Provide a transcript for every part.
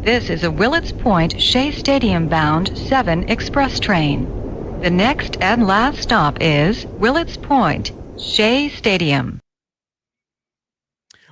This is a Willets Point Shea Stadium bound 7 express train. The next and last stop is Willets Point, Shea Stadium.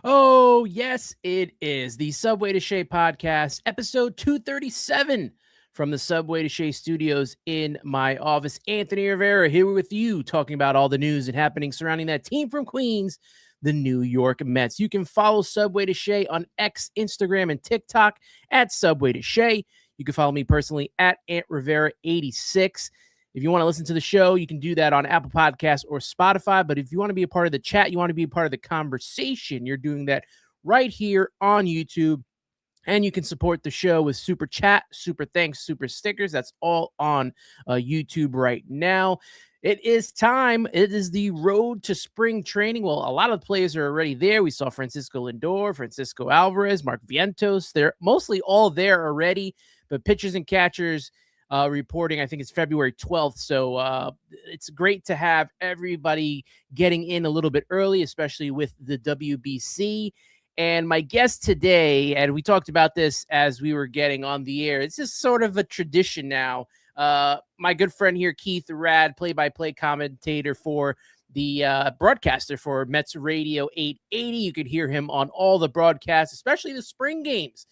Oh, yes, it is the Subway to Shea podcast, episode 237 from the Subway to Shea studios in my office. Anthony Rivera here with you, talking about all the news and happenings surrounding that team from Queens, the New York Mets. You can follow Subway to Shea on X, Instagram, and TikTok at Subway to Shea. You can follow me personally at Ant Rivera 86. If you want to listen to the show, you can do that on Apple Podcasts or Spotify. But if you want to be a part of the chat, you want to be a part of the conversation, you're doing that right here on YouTube. And you can support the show with super chat, super thanks, super stickers. That's all on YouTube right now. It is time. It is the road to spring training. Well, a lot of the players are already there. We saw Francisco Lindor, Francisco Alvarez, Mark Vientos. They're mostly all there already. But pitchers and catchers reporting, I think it's February 12th. So it's great to have everybody getting in a little bit early, especially with the WBC. And my guest today, and we talked about this as we were getting on the air, it's just sort of a tradition now. My good friend here, Keith Raad, play-by-play commentator for the broadcaster for Mets Radio 880. You could hear him on all the broadcasts, especially the spring games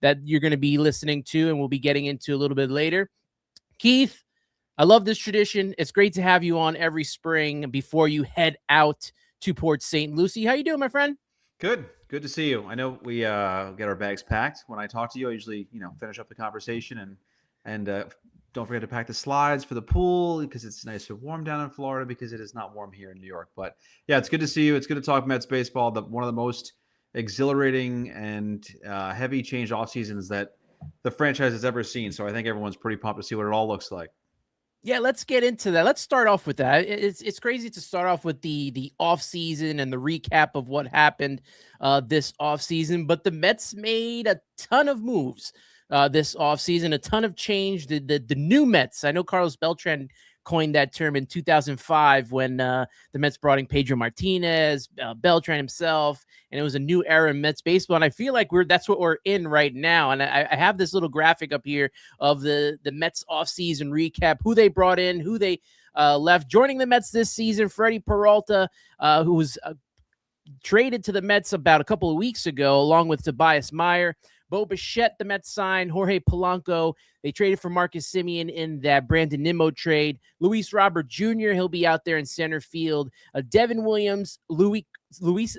that you're going to be listening to and we'll be getting into a little bit later. Keith, I love this tradition. It's great to have you on every spring before you head out to Port St. Lucie. How you doing, my friend? Good to see you. I know we get our bags packed. When I talk to you, I usually, finish up the conversation and don't forget to pack the slides for the pool because it's nice and warm down in Florida because it is not warm here in New York. But yeah, it's good to see you. It's good to talk Mets baseball. One of the most exhilarating and heavy change off seasons that the franchise has ever seen. So I think everyone's pretty pumped to see what it all looks like. Yeah, let's get into that. Let's start off with that. It's crazy to start off with the off season and the recap of what happened this off season. But the Mets made a ton of moves this off season, a ton of change. The new Mets. I know Carlos Beltran coined that term in 2005 when the Mets brought in Pedro Martinez, Beltran himself, and it was a new era in Mets baseball. And I feel like that's what we're in right now. And I have this little graphic up here of the Mets offseason recap, who they brought in, who they left. Joining the Mets this season, Freddie Peralta, who was traded to the Mets about a couple of weeks ago, along with Tobias Meyer. Bo Bichette, the Mets signed. Jorge Polanco, they traded for Marcus Semien in that Brandon Nimmo trade. Luis Robert Jr., he'll be out there in center field. Devin Williams, Luis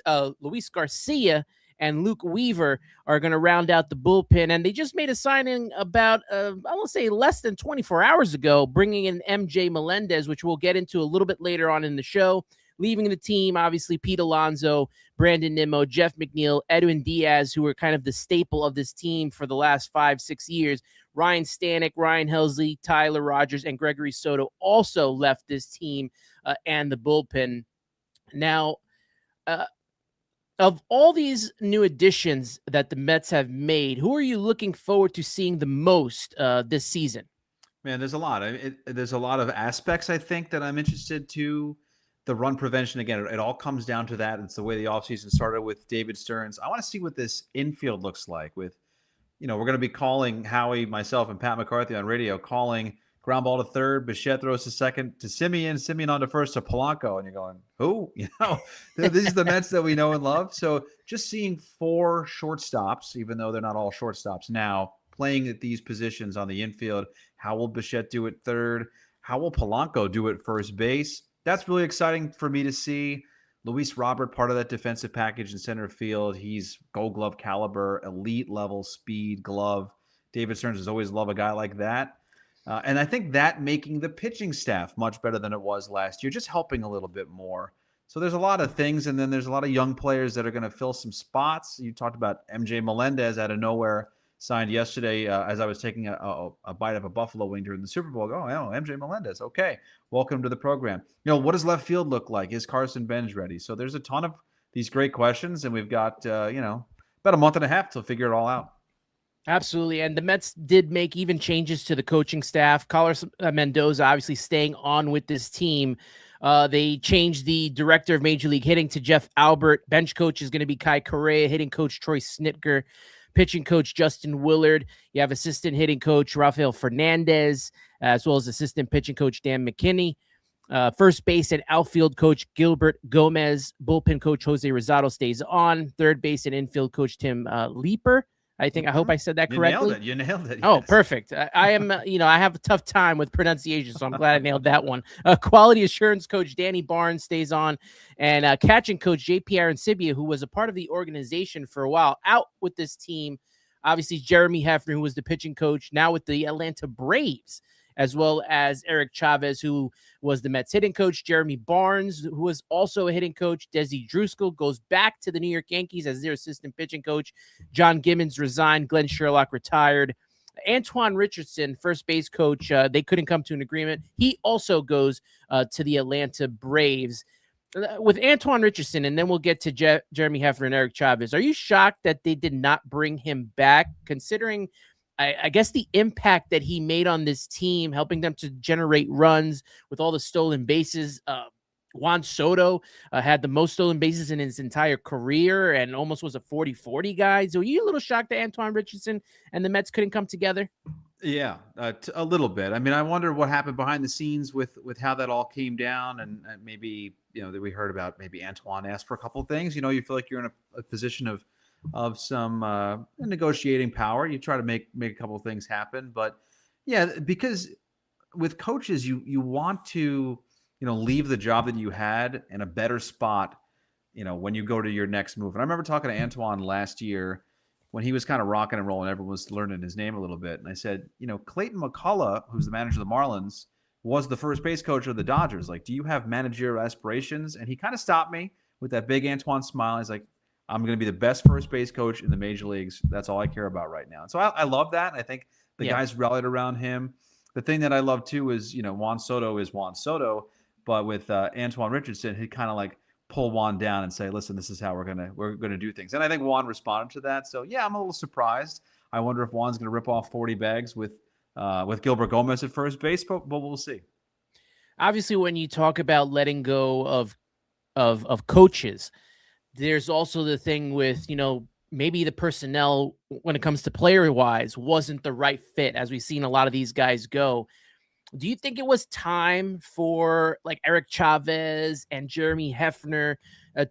Garcia, and Luke Weaver are going to round out the bullpen. And they just made a signing about, I want to say less than 24 hours ago, bringing in MJ Melendez, which we'll get into a little bit later on in the show. Leaving the team, obviously, Pete Alonso, Brandon Nimmo, Jeff McNeil, Edwin Diaz, who were kind of the staple of this team for the last 5-6 years. Ryan Stanek, Ryan Helsley, Tyler Rogers, and Gregory Soto also left this team and the bullpen. Now, of all these new additions that the Mets have made, who are you looking forward to seeing the most this season? Man, there's a lot. There's a lot of aspects, I think, that I'm interested to. The run prevention, again, it all comes down to that. It's the way the offseason started with David Stearns. I want to see what this infield looks like with, we're going to be calling Howie, myself, and Pat McCarthy on radio, calling ground ball to third. Bichette throws to second to Semien on to first to Polanco. And you're going, who? These are the Mets that we know and love. So just seeing 4 shortstops, even though they're not all shortstops now, playing at these positions on the infield. How will Bichette do at third? How will Polanco do at first base? That's really exciting for me to see. Luis Robert, part of that defensive package in center field. He's Gold Glove caliber, elite level speed glove. David Stearns has always loved a guy like that. And I think that making the pitching staff much better than it was last year, just helping a little bit more. So there's a lot of things, and then there's a lot of young players that are going to fill some spots. You talked about MJ Melendez out of nowhere, signed yesterday as I was taking a bite of a buffalo wing during the Super Bowl. MJ Melendez. Okay, welcome to the program. What does left field look like? Is Carson Benz ready? So there's a ton of these great questions, and we've got, about a month and a half to figure it all out. Absolutely. And the Mets did make even changes to the coaching staff. Carlos Mendoza obviously staying on with this team. They changed the director of Major League Hitting to Jeff Albert. Bench coach is going to be Kai Correa. Hitting coach Troy Snitker. pitching coach Justin Willard. You have assistant hitting coach Rafael Fernandez, as well as assistant pitching coach Dan McKinney. First base and outfield coach Gilbert Gomez. Bullpen coach Jose Rosado stays on. Third base and infield coach Tim Leeper. I hope I said that correctly. You nailed it. Oh, Yes. perfect. I am, I have a tough time with pronunciation, so I'm glad I nailed that one. Quality assurance coach Danny Barnes stays on, and catching coach JP Arancibia, who was a part of the organization for a while, out with this team. Obviously, Jeremy Hefner, who was the pitching coach, now with the Atlanta Braves, as well as Eric Chavez, who was the Mets hitting coach. Jeremy Barnes, who was also a hitting coach. Desi Driscoll goes back to the New York Yankees as their assistant pitching coach. John Gibbons resigned. Glenn Sherlock retired. Antoine Richardson, first base coach, they couldn't come to an agreement. He also goes to the Atlanta Braves. With Antoine Richardson, and then we'll get to Jeremy Hefner and Eric Chavez, are you shocked that they did not bring him back, considering I guess the impact that he made on this team, helping them to generate runs with all the stolen bases? Juan Soto had the most stolen bases in his entire career and almost was a 40-40 guy. So are you a little shocked that Antoine Richardson and the Mets couldn't come together? Yeah, a little bit. I mean, I wonder what happened behind the scenes with how that all came down, and maybe that we heard about. Maybe Antoine asked for a couple of things. You feel like you're in a position of some negotiating power. You try to make a couple of things happen, but yeah, because with coaches, you want to leave the job that you had in a better spot. When you go to your next move. And I remember talking to Antoine last year when he was kind of rocking and rolling, everyone was learning his name a little bit. And I said, Clayton McCullough, who's the manager of the Marlins, was the first base coach of the Dodgers. Like, do you have managerial aspirations? And he kind of stopped me with that big Antoine smile. He's like, I'm going to be the best first base coach in the major leagues. That's all I care about right now. And so I love that. And I think the guys rallied around him. The thing that I love too is, Juan Soto is Juan Soto, but with Antoine Richardson, he kind of like pull Juan down and say, listen, this is how we're gonna do things. And I think Juan responded to that. So yeah, I'm a little surprised. I wonder if Juan's gonna rip off 40 bags with Gilbert Gomez at first base, but we'll see. Obviously, when you talk about letting go of coaches, there's also the thing with, maybe the personnel when it comes to player wise wasn't the right fit, as we've seen a lot of these guys go. Do you think it was time for like Eric Chavez and Jeremy Hefner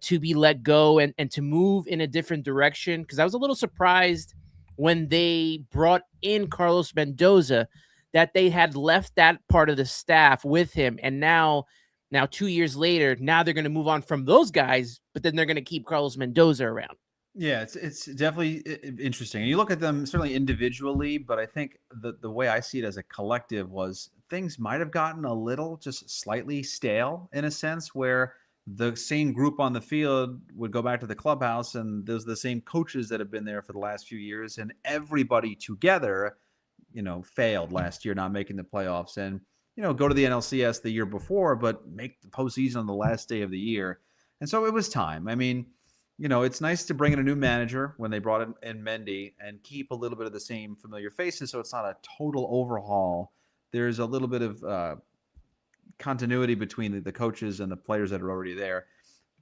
to be let go and to move in a different direction? Because I was a little surprised when they brought in Carlos Mendoza that they had left that part of the staff with him. And now 2 years later, now they're going to move on from those guys, but then they're going to keep Carlos Mendoza around. Yeah, it's definitely interesting. And you look at them certainly individually, but I think the way I see it as a collective was things might have gotten a little just slightly stale in a sense, where the same group on the field would go back to the clubhouse and there's the same coaches that have been there for the last few years, and everybody together, failed last year, not making the playoffs, and go to the NLCS the year before, but make the postseason on the last day of the year. And so it was time. I mean, it's nice to bring in a new manager when they brought in Mendy and keep a little bit of the same familiar faces, so it's not a total overhaul. There's a little bit of continuity between the coaches and the players that are already there.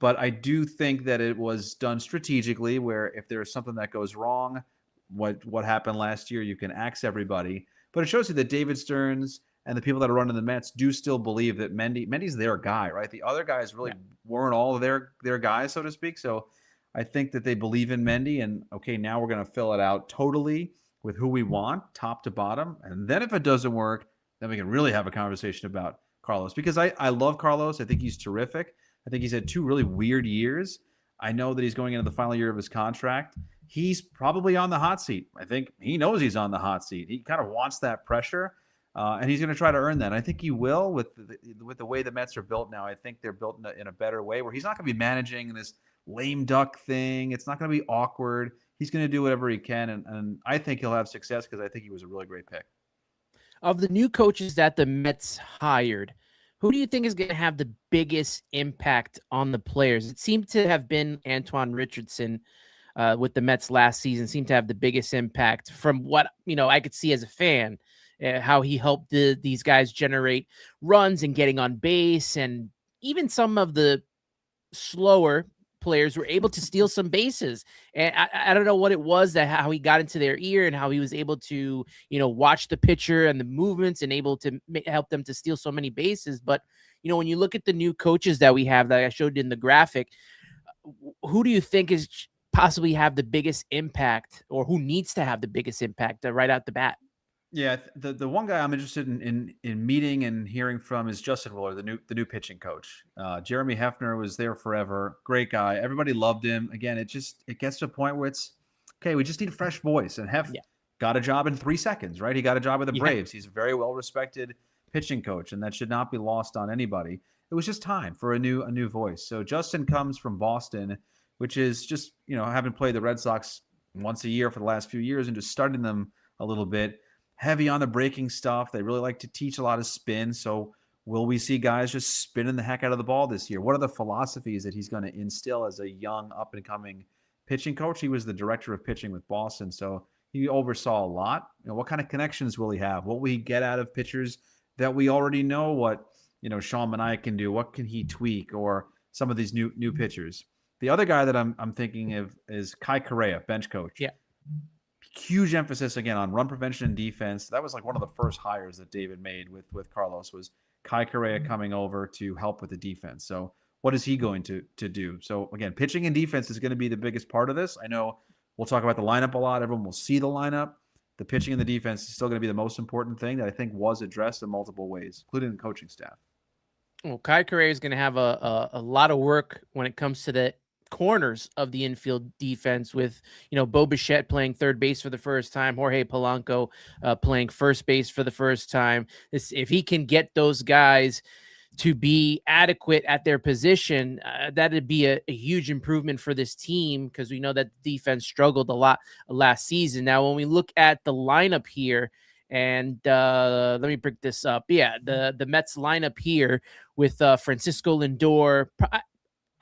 But I do think that it was done strategically, where if there's something that goes wrong, what happened last year, you can axe everybody. But it shows you that David Stearns and the people that are running the Mets do still believe that Mendy's their guy, right? The other guys really weren't all of their guys, so to speak. So I think that they believe in Mendy, and okay, now we're going to fill it out totally with who we want, top to bottom. And then if it doesn't work, then we can really have a conversation about Carlos, because I love Carlos. I think he's terrific. I think he's had 2 really weird years. I know that he's going into the final year of his contract. He's probably on the hot seat. I think he knows he's on the hot seat. He kind of wants that pressure, and he's going to try to earn that. I think he will with the way the Mets are built now. I think they're built in a better way, where he's not going to be managing this lame duck thing. It's not going to be awkward. He's going to do whatever he can, and I think he'll have success because I think he was a really great pick. Of the new coaches that the Mets hired, who do you think is going to have the biggest impact on the players? It seemed to have been Antoine Richardson with the Mets last season, seemed to have the biggest impact from what I could see as a fan, how he helped these guys generate runs and getting on base, and even some of the slower players were able to steal some bases. And I don't know what it was how he got into their ear and how he was able to, watch the pitcher and the movements and able to help them to steal so many bases. But, when you look at the new coaches that we have that I showed in the graphic, who do you think is possibly have the biggest impact, or who needs to have the biggest impact right out the bat? Yeah, the one guy I'm interested in meeting and hearing from is Justin Willer, the new pitching coach. Jeremy Hefner was there forever, great guy. Everybody loved him. Again, it gets to a point where it's okay. We just need a fresh voice, and got a job in 3 seconds, right? He got a job with the Braves. He's a very well respected pitching coach, and that should not be lost on anybody. It was just time for a new voice. So Justin comes from Boston, which is just having played the Red Sox once a year for the last few years and just starting them a little bit. Heavy on the breaking stuff. They really like to teach a lot of spin. So will we see guys just spinning the heck out of the ball this year? What are the philosophies that he's going to instill as a young up-and-coming pitching coach? He was the director of pitching with Boston, so he oversaw a lot. What kind of connections will he have? What will he get out of pitchers that we already know what Sean Manaea can do? What can he tweak? Or some of these new pitchers. The other guy that I'm thinking of is Kai Correa, bench coach. Yeah. Huge emphasis again on run prevention and defense. That was like one of the first hires that David made with Carlos, was Kai Correa coming over to help with the defense. So what is he going to do? So again, pitching and defense is going to be the biggest part of this. I know we'll talk about the lineup a lot. Everyone will see the lineup. The pitching and the defense is still going to be the most important thing that I think was addressed in multiple ways, including the coaching staff. Well, Kai Correa is going to have a lot of work when it comes to the corners of the infield defense, with Bo Bichette playing third base for the first time, Jorge Polanco playing first base for the first time. If he can get those guys to be adequate at their position, that'd be a huge improvement for this team, because we know that the defense struggled a lot last season. Now, when we look at the lineup here, and let me break this up. Yeah, the Mets lineup here with Francisco Lindor.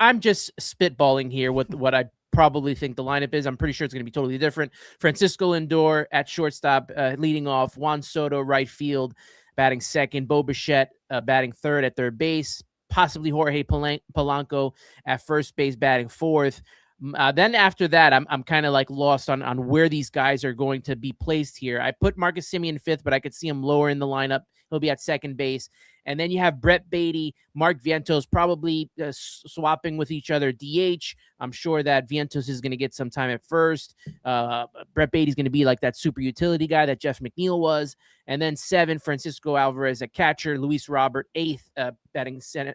I'm just spitballing here with what I probably think the lineup is. I'm pretty sure it's going to be totally different. Francisco Lindor at shortstop, leading off. Juan Soto, right field, batting second. Bo Bichette batting third at third base. Possibly Jorge Polanco at first base, batting fourth. Then after that, I'm kind of like lost on where these guys are going to be placed here. I put Marcus Semien fifth, but I could see him lower in the lineup. He'll be at second base. And then you have Brett Beatty, Mark Vientos probably swapping with each other DH. I'm sure that Vientos is going to get some time at first. Brett Beatty's going to be like that super utility guy that Jeff McNeil was. And then 7, Francisco Alvarez at catcher, Luis Robert 8th, batting center,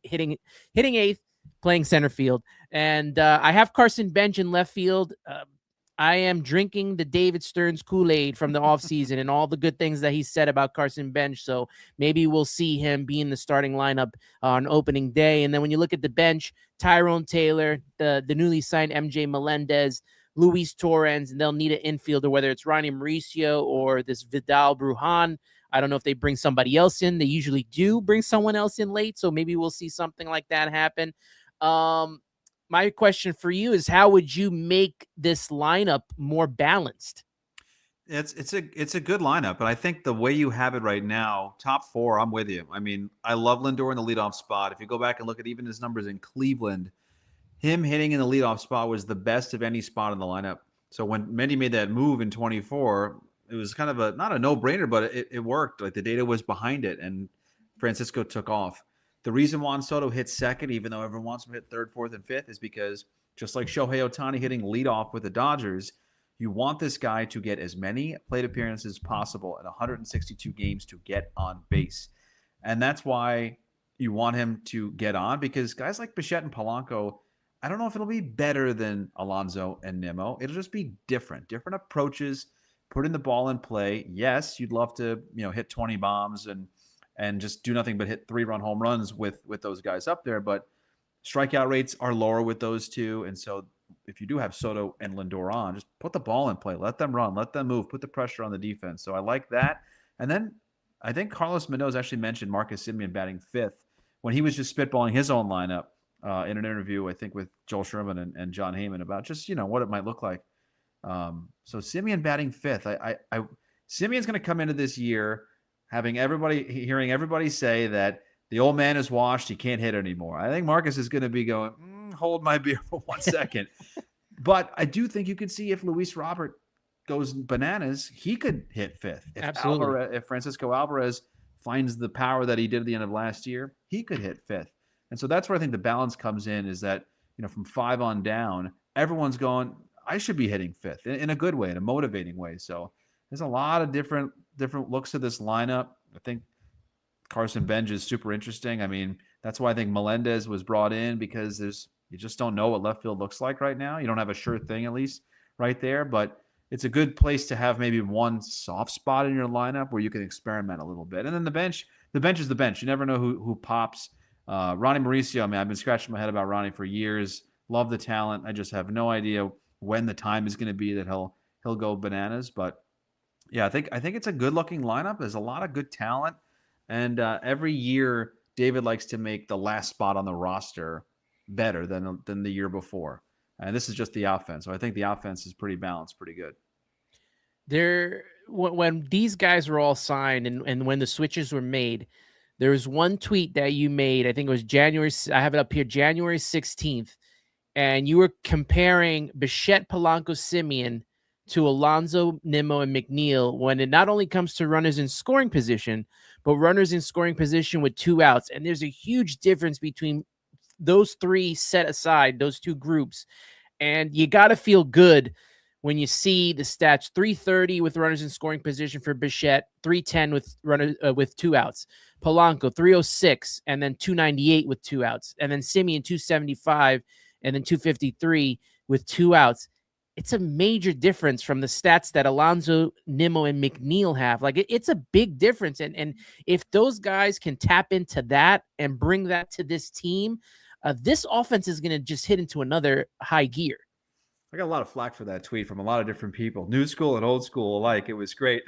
hitting 8th, playing center field. And I have Carson Bench in left field. I am drinking the David Stearns Kool-Aid from the offseason and all the good things that he said about Carson Bench. So maybe we'll see him be in the starting lineup on opening day. And then when you look at the bench, Tyrone Taylor, the newly signed MJ Melendez, Luis Torrens, and they'll need an infielder, whether it's Ronnie Mauricio or this Vidal Brujan. I don't know if they bring somebody else in. They usually do bring someone else in late, so maybe we'll see something like that happen. My question for you is, how would you make this lineup more balanced? It's a good lineup, but I think the way you have it right now, top 4, I'm with you. I mean, I love Lindor in the leadoff spot. If you go back and look at even his numbers in Cleveland, him hitting in the leadoff spot was the best of any spot in the lineup. So when Mendy made that move in 24, it was kind of not a no-brainer, but it worked. Like, the data was behind it, and Francisco took off. The reason Juan Soto hit second, even though everyone wants him to hit third, fourth, and fifth, is because just like Shohei Ohtani hitting leadoff with the Dodgers, you want this guy to get as many plate appearances as possible in 162 games to get on base. And that's why you want him to get on, because guys like Bichette and Polanco, I don't know if it'll be better than Alonso and Nimmo. It'll just be different approaches, putting the ball in play. Yes, you'd love to, hit 20 bombs and just do nothing but hit 3-run home runs with those guys up there. But strikeout rates are lower with those two. And so if you do have Soto and Lindor on, just put the ball in play. Let them run. Let them move. Put the pressure on the defense. So I like that. And then I think Carlos Meadows actually mentioned Marcus Semien batting 5th when he was just spitballing his own lineup in an interview, I think, with Joel Sherman and John Heyman about just, what it might look like. So Semien batting 5th. Simeon's going to come into this year hearing everybody say that the old man is washed, he can't hit anymore. I think Marcus is going to be going, hold my beer for 1 second. But I do think you could see if Luis Robert goes bananas, he could hit fifth. Absolutely. If Francisco Alvarez finds the power that he did at the end of last year, he could hit fifth. And so that's where I think the balance comes in, is that, from 5 on down, everyone's going, I should be hitting fifth in a good way, in a motivating way. So there's a lot of different looks to this lineup. I think Carson Bench is super interesting. I mean, that's why I think Melendez was brought in, because you just don't know what left field looks like right now. You don't have a sure thing, at least right there, but it's a good place to have maybe one soft spot in your lineup where you can experiment a little bit. And then the bench is the bench. You never know who pops. Ronnie Mauricio, I mean, I've been scratching my head about Ronnie for years. Love the talent. I just have no idea when the time is going to be that he'll go bananas. But yeah, I think it's a good looking lineup. There's a lot of good talent. And every year, David likes to make the last spot on the roster better than the year before. And this is just the offense. So I think the offense is pretty balanced, pretty good. When these guys were all signed and when the switches were made, there was one tweet that you made. I think it was I have it up here, January 16th. And you were comparing Bichette, Polanco, Simeon to Alonso, Nimmo, and McNeil when it not only comes to runners in scoring position, but runners in scoring position with 2 outs. And there's a huge difference between those three set aside, those two groups. And you got to feel good when you see the stats: 330 with runners in scoring position for Bichette, 310 with runners with 2 outs. Polanco 306, and then 298 with 2 outs. And then Simeon 275, and then 253 with 2 outs. It's a major difference from the stats that Alonso, Nimmo, and McNeil have. Like, it's a big difference. And if those guys can tap into that and bring that to this team, this offense is going to just hit into another high gear. I got a lot of flack for that tweet from a lot of different people, new school and old school alike. It was great.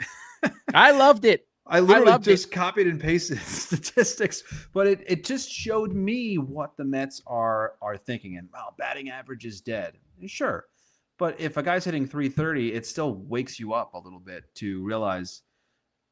I loved it. I literally just copied and pasted statistics, but it just showed me what the Mets are thinking. And batting average is dead. Sure. But if a guy's hitting 330, it still wakes you up a little bit to realize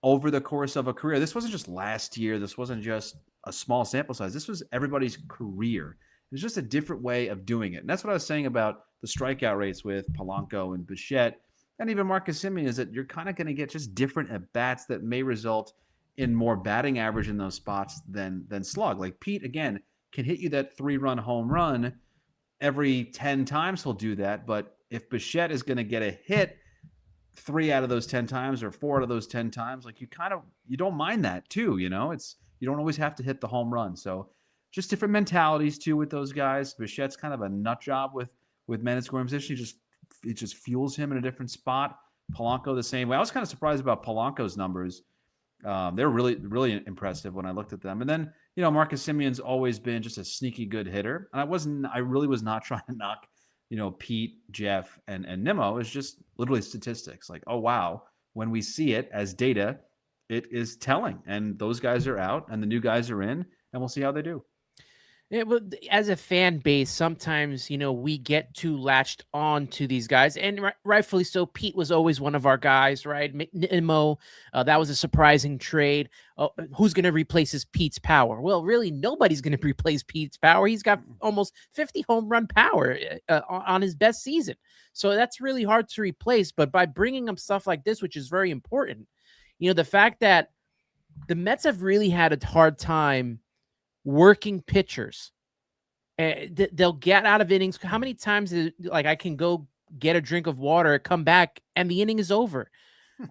over the course of a career, this wasn't just last year. This wasn't just a small sample size. This was everybody's career. It's just a different way of doing it. And that's what I was saying about the strikeout rates with Polanco and Bichette and even Marcus Simeon, is that you're kind of going to get just different at-bats that may result in more batting average in those spots than slug. Like Pete, again, can hit you that 3-run home run every 10 times. He'll do that. But if Bichette is going to get a hit 3 out of those 10 times or 4 out of those 10 times, like you don't mind that too. You don't always have to hit the home run. So just different mentalities too with those guys. Bichette's kind of a nut job with men in scoring position. It just fuels him in a different spot. Polanco the same way. I was kind of surprised about Polanco's numbers. They're really, really impressive when I looked at them. And then, Marcus Simeon's always been just a sneaky good hitter. And I really was not trying to knock, Pete, Jeff, and Nimmo. It's just literally statistics. Like, oh, wow. When we see it as data, it is telling. And those guys are out and the new guys are in, and we'll see how they do. Yeah, well, as a fan base, sometimes, we get too latched on to these guys, and rightfully so. Pete was always one of our guys, right? Nimmo, that was a surprising trade. Who's going to replace Pete's power? Well, really, nobody's going to replace Pete's power. He's got almost 50 home run power on his best season. So that's really hard to replace. But by bringing up stuff like this, which is very important, the fact that the Mets have really had a hard time working pitchers. They'll get out of innings. How many times I can go get a drink of water, come back, and the inning is over?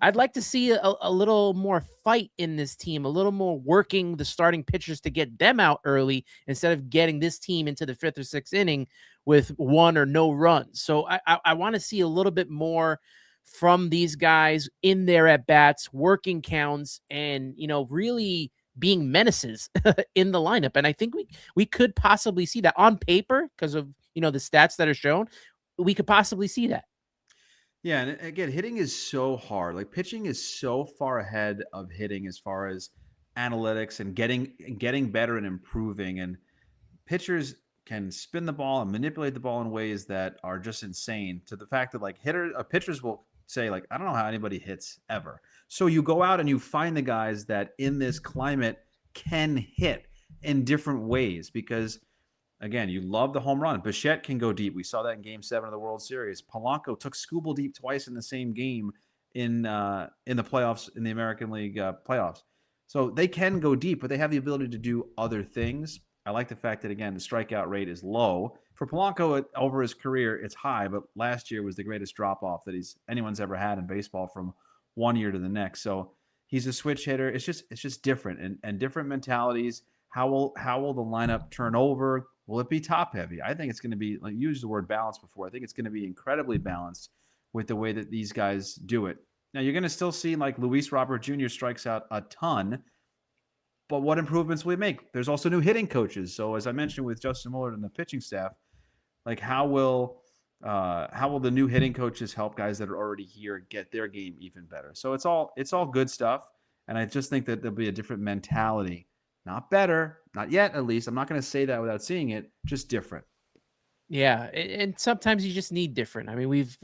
I'd like to see a little more fight in this team, a little more working the starting pitchers to get them out early instead of getting this team into the 5th or 6th inning with 1 or no runs. So I want to see a little bit more from these guys in their at-bats, working counts, and, really being menaces in the lineup. And I think we could possibly see that on paper because of, the stats that are shown. We could possibly see that. Yeah. And again, hitting is so hard. Like, pitching is so far ahead of hitting as far as analytics and getting better and improving. And pitchers can spin the ball and manipulate the ball in ways that are just insane, to the fact that pitchers will say, I don't know how anybody hits ever. So you go out and you find the guys that in this climate can hit in different ways, because again, you love the home run. Bichette can go deep. We saw that in Game 7 of the World Series. Polanco took Skubal deep twice in the same game in the playoffs, in the American League playoffs. So they can go deep, but they have the ability to do other things. I like the fact that, again, the strikeout rate is low. For Polanco, over his career, it's high, but last year was the greatest drop-off that anyone's ever had in baseball from one year to the next. So he's a switch hitter. It's just different and different mentalities. How will the lineup turn over? Will it be top heavy? I think it's going to be, like you used the word balance before. I think it's going to be incredibly balanced with the way that these guys do it. Now you're going to still see like Luis Robert Jr. strikes out a ton, but what improvements will we make? There's also new hitting coaches. So as I mentioned with Justin Muller and the pitching staff, like how will the new hitting coaches help guys that are already here get their game even better? So it's all good stuff, and I just think that there'll be a different mentality. Not better, not yet at least. I'm not going to say that without seeing it, just different. Yeah, and sometimes you just need different. I mean, we've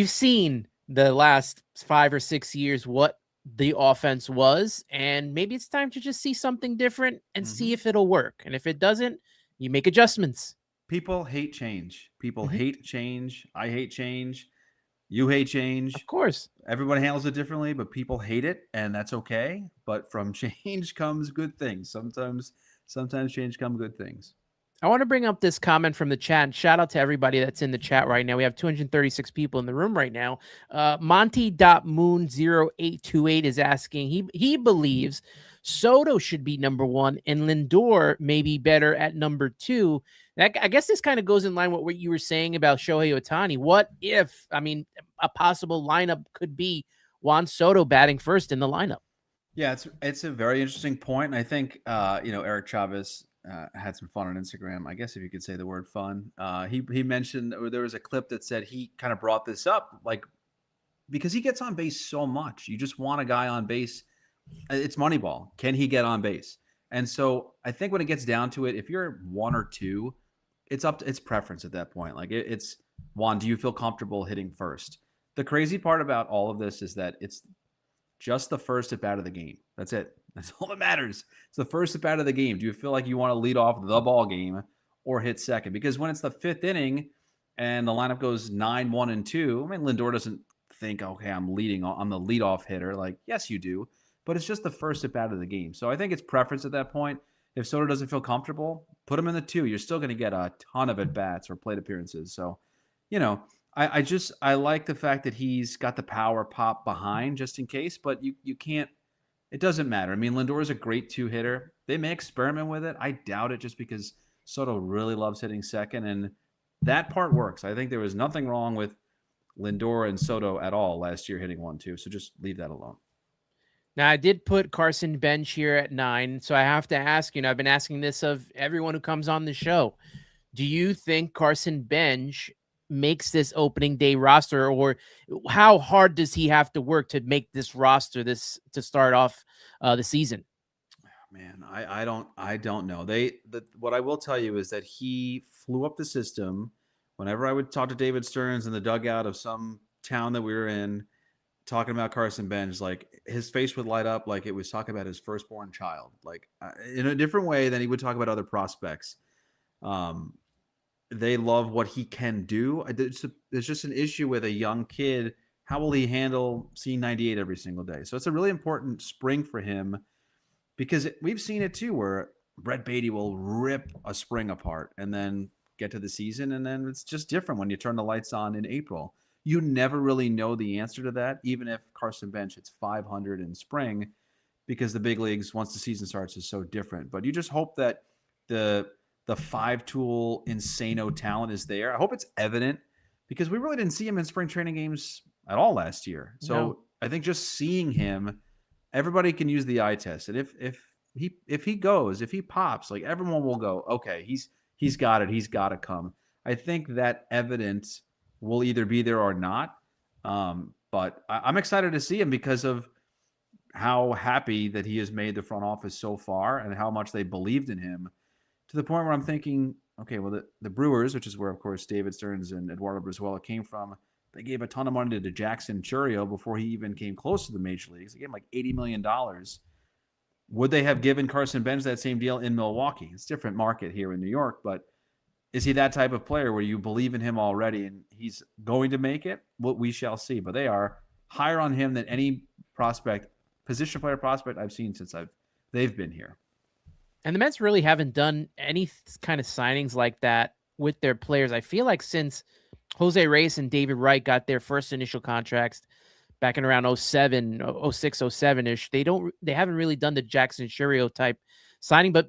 seen the last 5 or 6 years what the offense was, and maybe it's time to just see something different and see if it'll work. And if it doesn't, you make adjustments. People hate change. People hate change. I hate change. You hate change. Of course. Everyone handles it differently, but people hate it, and that's okay. But from change comes good things. Sometimes change comes good things. I want to bring up this comment from the chat. And shout out to everybody that's in the chat right now. We have 236 people in the room right now. Monty.moon0828 is asking, he believes Soto should be number 1 and Lindor may be better at number 2. I guess this kind of goes in line with what you were saying about Shohei Ohtani. What if, a possible lineup could be Juan Soto batting first in the lineup? Yeah, it's a very interesting point. And I think, Eric Chavez had some fun on Instagram, I guess if you could say the word fun. He mentioned, or there was a clip that said he kind of brought this up, like, because he gets on base so much. You just want a guy on base. It's Moneyball. Can he get on base? And so I think when it gets down to it, if you're 1 or 2, it's preference at that point. Like it's Juan, do you feel comfortable hitting first? The crazy part about all of this is that it's just the first at bat of the game. That's it. That's all that matters. It's the first at bat of the game. Do you feel like you want to lead off the ball game or hit second? Because when it's the 5th inning and the lineup goes 9-1 and 2, Lindor doesn't think, okay, I'm the leadoff hitter. Like, yes, you do, but it's just the first at bat of the game. So I think it's preference at that point. If Soto doesn't feel comfortable, put him in the 2. You're still going to get a ton of at bats or plate appearances. So, I like the fact that he's got the power pop behind just in case, but you can't. It doesn't matter. Lindor is a great 2 hitter. They may experiment with it. I doubt it, just because Soto really loves hitting second, and that part works. I think there was nothing wrong with Lindor and Soto at all last year hitting 1-2. So just leave that alone. Now, I did put Carson Bench here at 9, so I have to ask you, and I've been asking this of everyone who comes on the show, do you think Carson Bench makes this opening day roster, or how hard does he have to work to make this roster to start off the season? Man, I don't know. What I will tell you is that he flew up the system. Whenever I would talk to David Stearns in the dugout of some town that we were in, talking about Carson Bench, like his face would light up like it was talking about his firstborn child, like in a different way than he would talk about other prospects. They love what he can do. There's just an issue with a young kid. How will he handle seeing 98 every single day? So it's a really important spring for him, because we've seen it too, where Brett Beatty will rip a spring apart and then get to the season, and then it's just different when you turn the lights on in April. You never really know the answer to that, even if Carson Bench hits 500 in spring, because the big leagues, once the season starts, is so different. But you just hope that the 5-tool insano talent is there. I hope it's evident, because we really didn't see him in spring training games at all last year. So no. I think just seeing him, everybody can use the eye test. And if he pops, like everyone will go, okay, he's got it. He's got to come. I think that evidence will either be there or not. But I'm excited to see him because of how happy that he has made the front office so far and how much they believed in him, to the point where I'm thinking, okay, well, the Brewers, which is where, of course, David Stearns and Eduardo Brizuela came from, they gave a ton of money to Jackson Churio before he even came close to the major leagues. They gave him like $80 million. Would they have given Carson Bench that same deal in Milwaukee? It's a different market here in New York, but is he that type of player where you believe in him already and he's going to make it? What we shall see. But they are higher on him than any position player prospect I've seen since they've been here. And the Mets really haven't done any kind of signings like that with their players. I feel like since Jose Reyes and David Wright got their first initial contracts back in around 07, 06, 07-ish, they haven't really done the Jackson Chourio type signing, but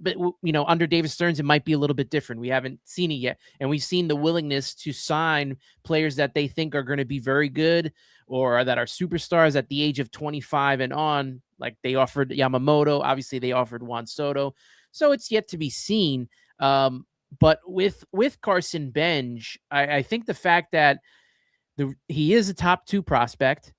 under David Stearns, it might be a little bit different. We haven't seen it yet. And we've seen the willingness to sign players that they think are going to be very good or that are superstars at the age of 25 and on. Like they offered Yamamoto. Obviously, they offered Juan Soto. So it's yet to be seen. But with Carson Bench, I think the fact that he is a top 2 prospect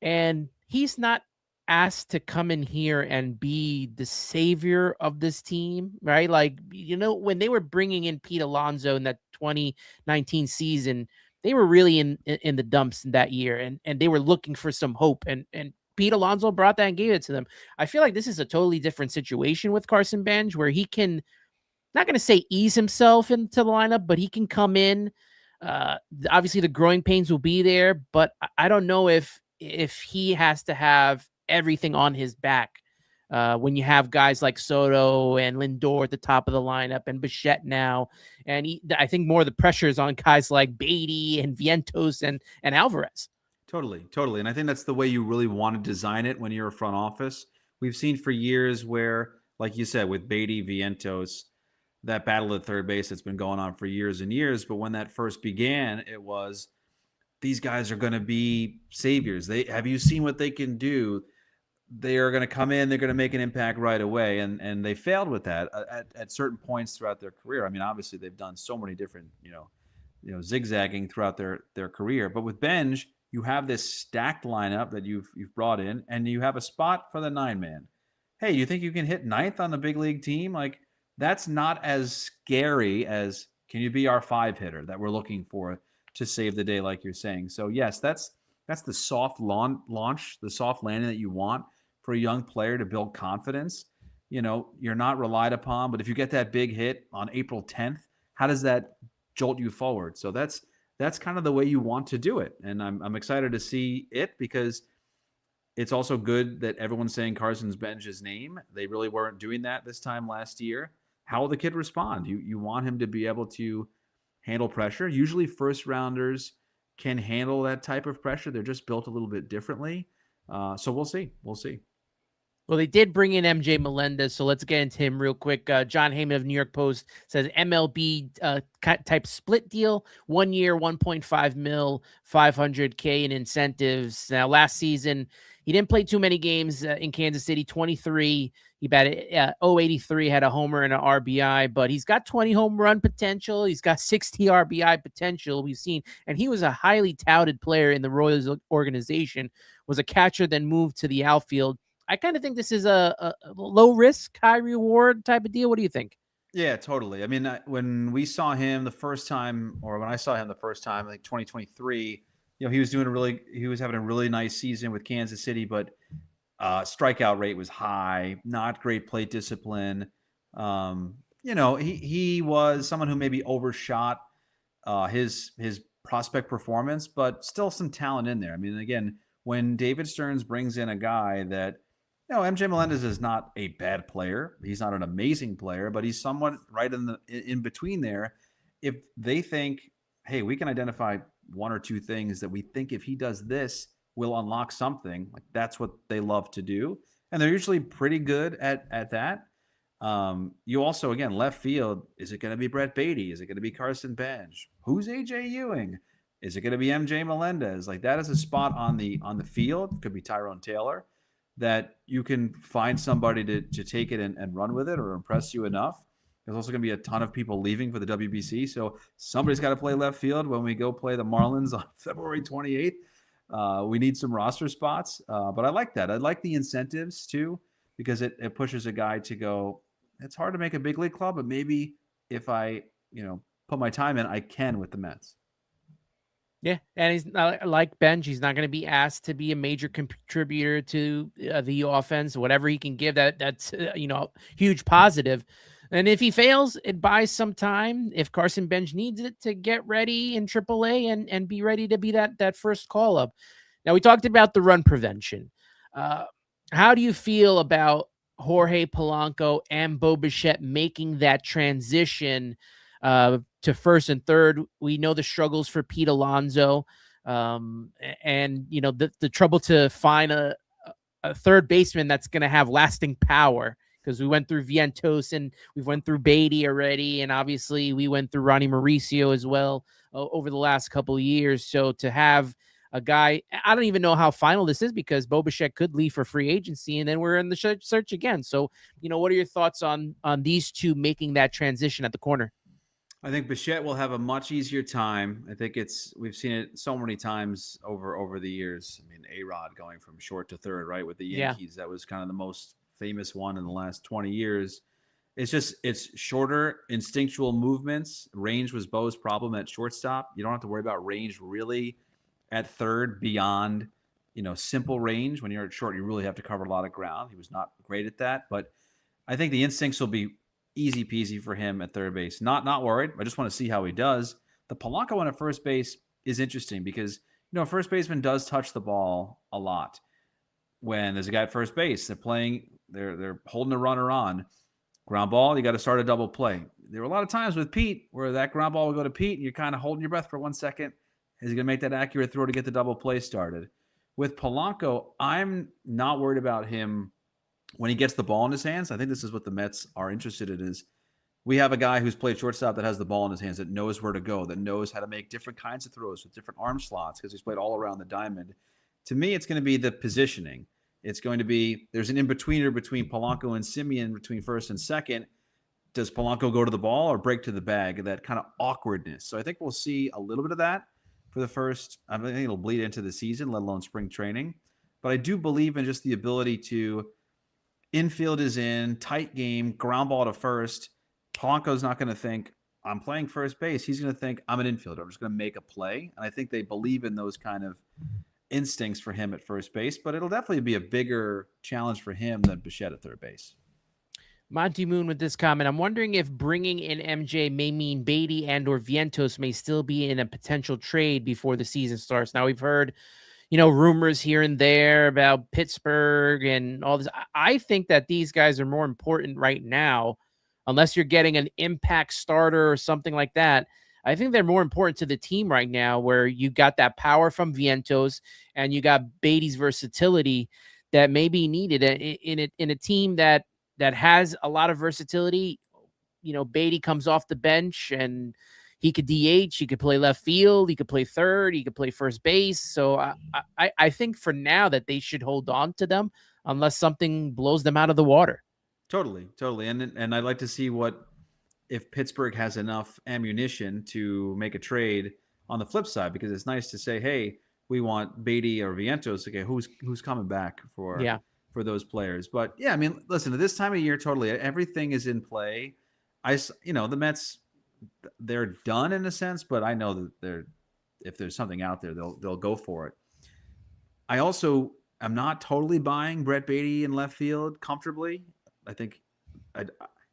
and he's not asked to come in here and be the savior of this team, right? Like, when they were bringing in Pete Alonso in that 2019 season, they were really in the dumps in that year and they were looking for some hope and Pete Alonso brought that and gave it to them. I feel like this is a totally different situation with Carson Bench where he can, not going to say ease himself into the lineup, but he can come in. Obviously the growing pains will be there, but I don't know if he has to have everything on his back when you have guys like Soto and Lindor at the top of the lineup and Bichette now. And I think more of the pressure is on guys like Beatty and Vientos and Alvarez. Totally. And I think that's the way you really want to design it when you're a front office. We've seen for years where, like you said, with Beatty, Vientos, that battle at third base that's been going on for years and years. But when that first began, it was, these guys are going to be saviors. Have you seen what they can do? They are going to come in, they're going to make an impact right away. And they failed with that at certain points throughout their career. I mean, obviously they've done so many different, zigzagging throughout their career. But with Benj, you have this stacked lineup that you've brought in, and you have a spot for the 9-man. Hey, you think you can hit 9th on the big league team? Like, that's not as scary as, can you be our 5 hitter that we're looking for to save the day, like you're saying. So yes, that's the soft launch, the soft landing that you want for a young player to build confidence. You're not relied upon, but if you get that big hit on April 10th, how does that jolt you forward? So that's kind of the way you want to do it. And I'm excited to see it because it's also good that everyone's saying Carson Bench's name. They really weren't doing that this time last year. How will the kid respond? You want him to be able to handle pressure. Usually first rounders can handle that type of pressure. They're just built a little bit differently. So we'll see. Well, they did bring in MJ Melendez, so let's get into him real quick. John Heyman of New York Post says MLB type split deal, 1 year, 1.5 mil, $500K in incentives. Now, last season, he didn't play too many games in Kansas City, 23. He batted .083, had a homer and an RBI, but he's got 20 home run potential. He's got 60 RBI potential, we've seen. And he was a highly touted player in the Royals organization, was a catcher, then moved to the outfield. I kind of think this is a low risk, high reward type of deal. What do you think? Yeah, totally. I mean, when I saw him the first time, like 2023, he was having a really nice season with Kansas City, but strikeout rate was high, not great plate discipline. He was someone who maybe overshot his prospect performance, but still some talent in there. I mean, again, when David Stearns brings in a guy that, MJ Melendez is not a bad player. He's not an amazing player, but he's somewhat right in between there. If they think, hey, we can identify 1 or 2 things that we think if he does this, will unlock something, like that's what they love to do. And they're usually pretty good at that. You also, again, left field, is it going to be Brett Beatty? Is it going to be Carson Bench? Who's AJ Ewing? Is it going to be MJ Melendez? Like, that is a spot on the field, could be Tyrone Taylor, that you can find somebody to take it and run with it or impress you enough. There's also going to be a ton of people leaving for the WBC, so somebody's got to play left field when we go play the Marlins on February 28th. We need some roster spots, but I like that. I like the incentives too, because it pushes a guy to go, it's hard to make a big league club, but maybe if I put my time in, I can with the Mets. Yeah, and he's not like Benj. He's not going to be asked to be a major contributor to the offense. Whatever he can give, that's huge positive. And if he fails, it buys some time. If Carson Benj needs it to get ready in AAA and be ready to be that first call up. Now we talked about the run prevention. Uh, how do you feel about Jorge Polanco and Bo Bichette making that transition to first and third? We know the struggles for Pete Alonso, and the trouble to find a third baseman that's going to have lasting power. Because we went through Vientos and we went through Beatty already, and obviously we went through Ronnie Mauricio as well over the last couple of years. So to have a guy, I don't even know how final this is because Bo Bichette could leave for free agency, and then we're in the search again. So, what are your thoughts on these two making that transition at the corner? I think Bichette will have a much easier time. I think we've seen it so many times over the years. I mean, Raad going from short to third, right, with the Yankees. That was kind of the most famous one in the last 20 years. It's shorter, instinctual movements. Range was Bo's problem at shortstop. You don't have to worry about range really at third beyond, simple range. When you're at short, you really have to cover a lot of ground. He was not great at that, but I think the instincts will be easy peasy for him at third base. Not worried. I just want to see how he does. The Polanco one at first base is interesting because a first baseman does touch the ball a lot. When there's a guy at first base, they're holding a runner on. Ground ball, you got to start a double play. There were a lot of times with Pete where that ground ball would go to Pete and you're kind of holding your breath for 1 second. Is he going to make that accurate throw to get the double play started? With Polanco, I'm not worried about him when he gets the ball in his hands. I think this is what the Mets are interested in is we have a guy who's played shortstop that has the ball in his hands, that knows where to go, that knows how to make different kinds of throws with different arm slots because he's played all around the diamond. To me, it's going to be the positioning. It's going to be there's an in-betweener between Polanco and Simeon between first and second. Does Polanco go to the ball or break to the bag? That kind of awkwardness. So I think we'll see a little bit of that for the first. I think it'll bleed into the season, let alone spring training. But I do believe in just the ability to infield is in, tight game, ground ball to first. Polanco's not going to think, I'm playing first base. He's going to think, I'm an infielder. I'm just going to make a play. And I think they believe in those kind of instincts for him at first base, but it'll definitely be a bigger challenge for him than Bichette at third base. Monty Moon with this comment. I'm wondering if bringing in MJ may mean Beatty and or Vientos may still be in a potential trade before the season starts. Now we've heard, rumors here and there about Pittsburgh and all this. I think that these guys are more important right now, unless you're getting an impact starter or something like that. I think they're more important to the team right now, where you got that power from Vientos and you got Beatty's versatility that may be needed in a team that has a lot of versatility. Beatty comes off the bench and he could DH, he could play left field, he could play third, he could play first base. So I think for now that they should hold on to them unless something blows them out of the water. Totally. And I'd like to see if Pittsburgh has enough ammunition to make a trade on the flip side, because it's nice to say, hey, we want Beatty or Vientos. Okay, who's coming back for those players? But yeah, I mean, listen, at this time of year, totally, everything is in play. The Mets, they're done in a sense, but I know that if there's something out there, they'll go for it. I also am not totally buying Brett Beatty in left field comfortably. I think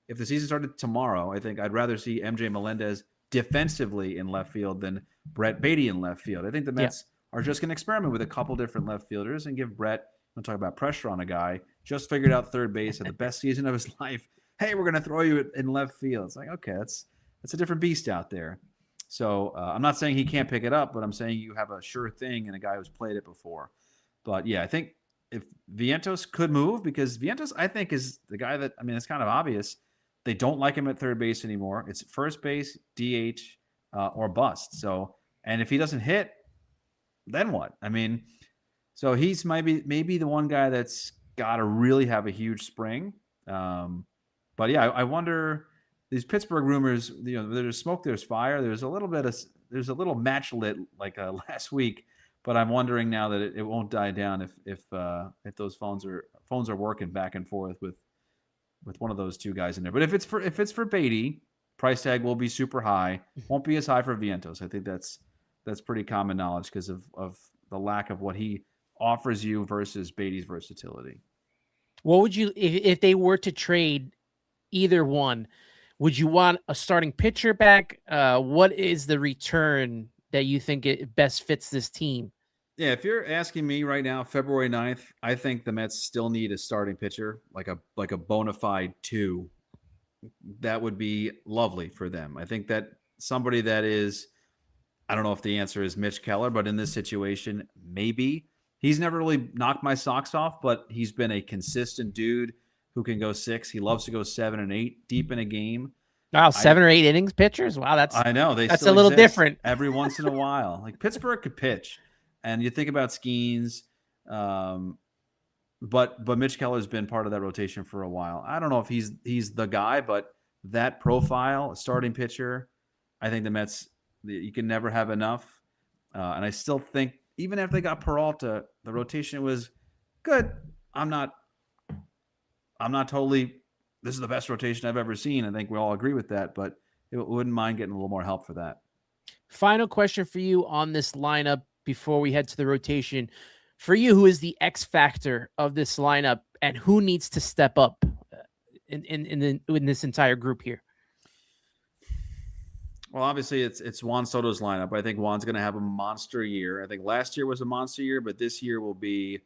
if the season started tomorrow, I think I'd rather see MJ Melendez defensively in left field than Brett Beatty in left field. I think the Mets are just going to experiment with a couple different left fielders and give Brett, I'm talking about pressure on a guy, just figured out third base, had the best season of his life. Hey, we're going to throw you in left field. It's like, okay, that's a different beast out there. So I'm not saying he can't pick it up, but I'm saying you have a sure thing and a guy who's played it before. But yeah, I think if Vientos could move, because Vientos, I think, is the guy that, I mean, it's kind of obvious. They don't like him at third base anymore. It's first base, DH, or bust. So, and if he doesn't hit, then what? I mean, so he's maybe the one guy that's got to really have a huge spring. But yeah, I wonder, these Pittsburgh rumors. There's smoke, there's fire. There's a little match lit like last week. But I'm wondering now that it won't die down if those phones are working back and forth with one of those two guys in there. But if it's for Beatty, price tag will be super high. Won't be as high for Vientos. I think that's that's pretty common knowledge because of the lack of what he offers you versus Beatty's versatility. What would you, if they were to trade either one, would you want a starting pitcher back? What is the return that you think it best fits this team? Yeah, if you're asking me right now, February 9th, I think the Mets still need a starting pitcher, like a bona fide 2. That would be lovely for them. I think that somebody that is, I don't know if the answer is Mitch Keller, but in this situation, maybe. He's never really knocked my socks off, but he's been a consistent dude who can go 6. He loves to go 7 and 8 deep in a game. Wow, 7 or 8 innings pitchers. Wow, I know that's still a little exist different. every once in a while. Like Pittsburgh could pitch, and you think about Skeens, but Mitch Keller's been part of that rotation for a while. I don't know if he's the guy, but that profile, a starting pitcher, I think the Mets, you can never have enough. And I still think even if they got Peralta, the rotation was good. I'm not totally. This is the best rotation I've ever seen. I think we all agree with that, but it wouldn't mind getting a little more help for that. Final question for you on this lineup before we head to the rotation. For you, who is the X factor of this lineup, and who needs to step up in this entire group here? Well, obviously it's Juan Soto's lineup. I think Juan's going to have a monster year. I think last year was a monster year, but this year will be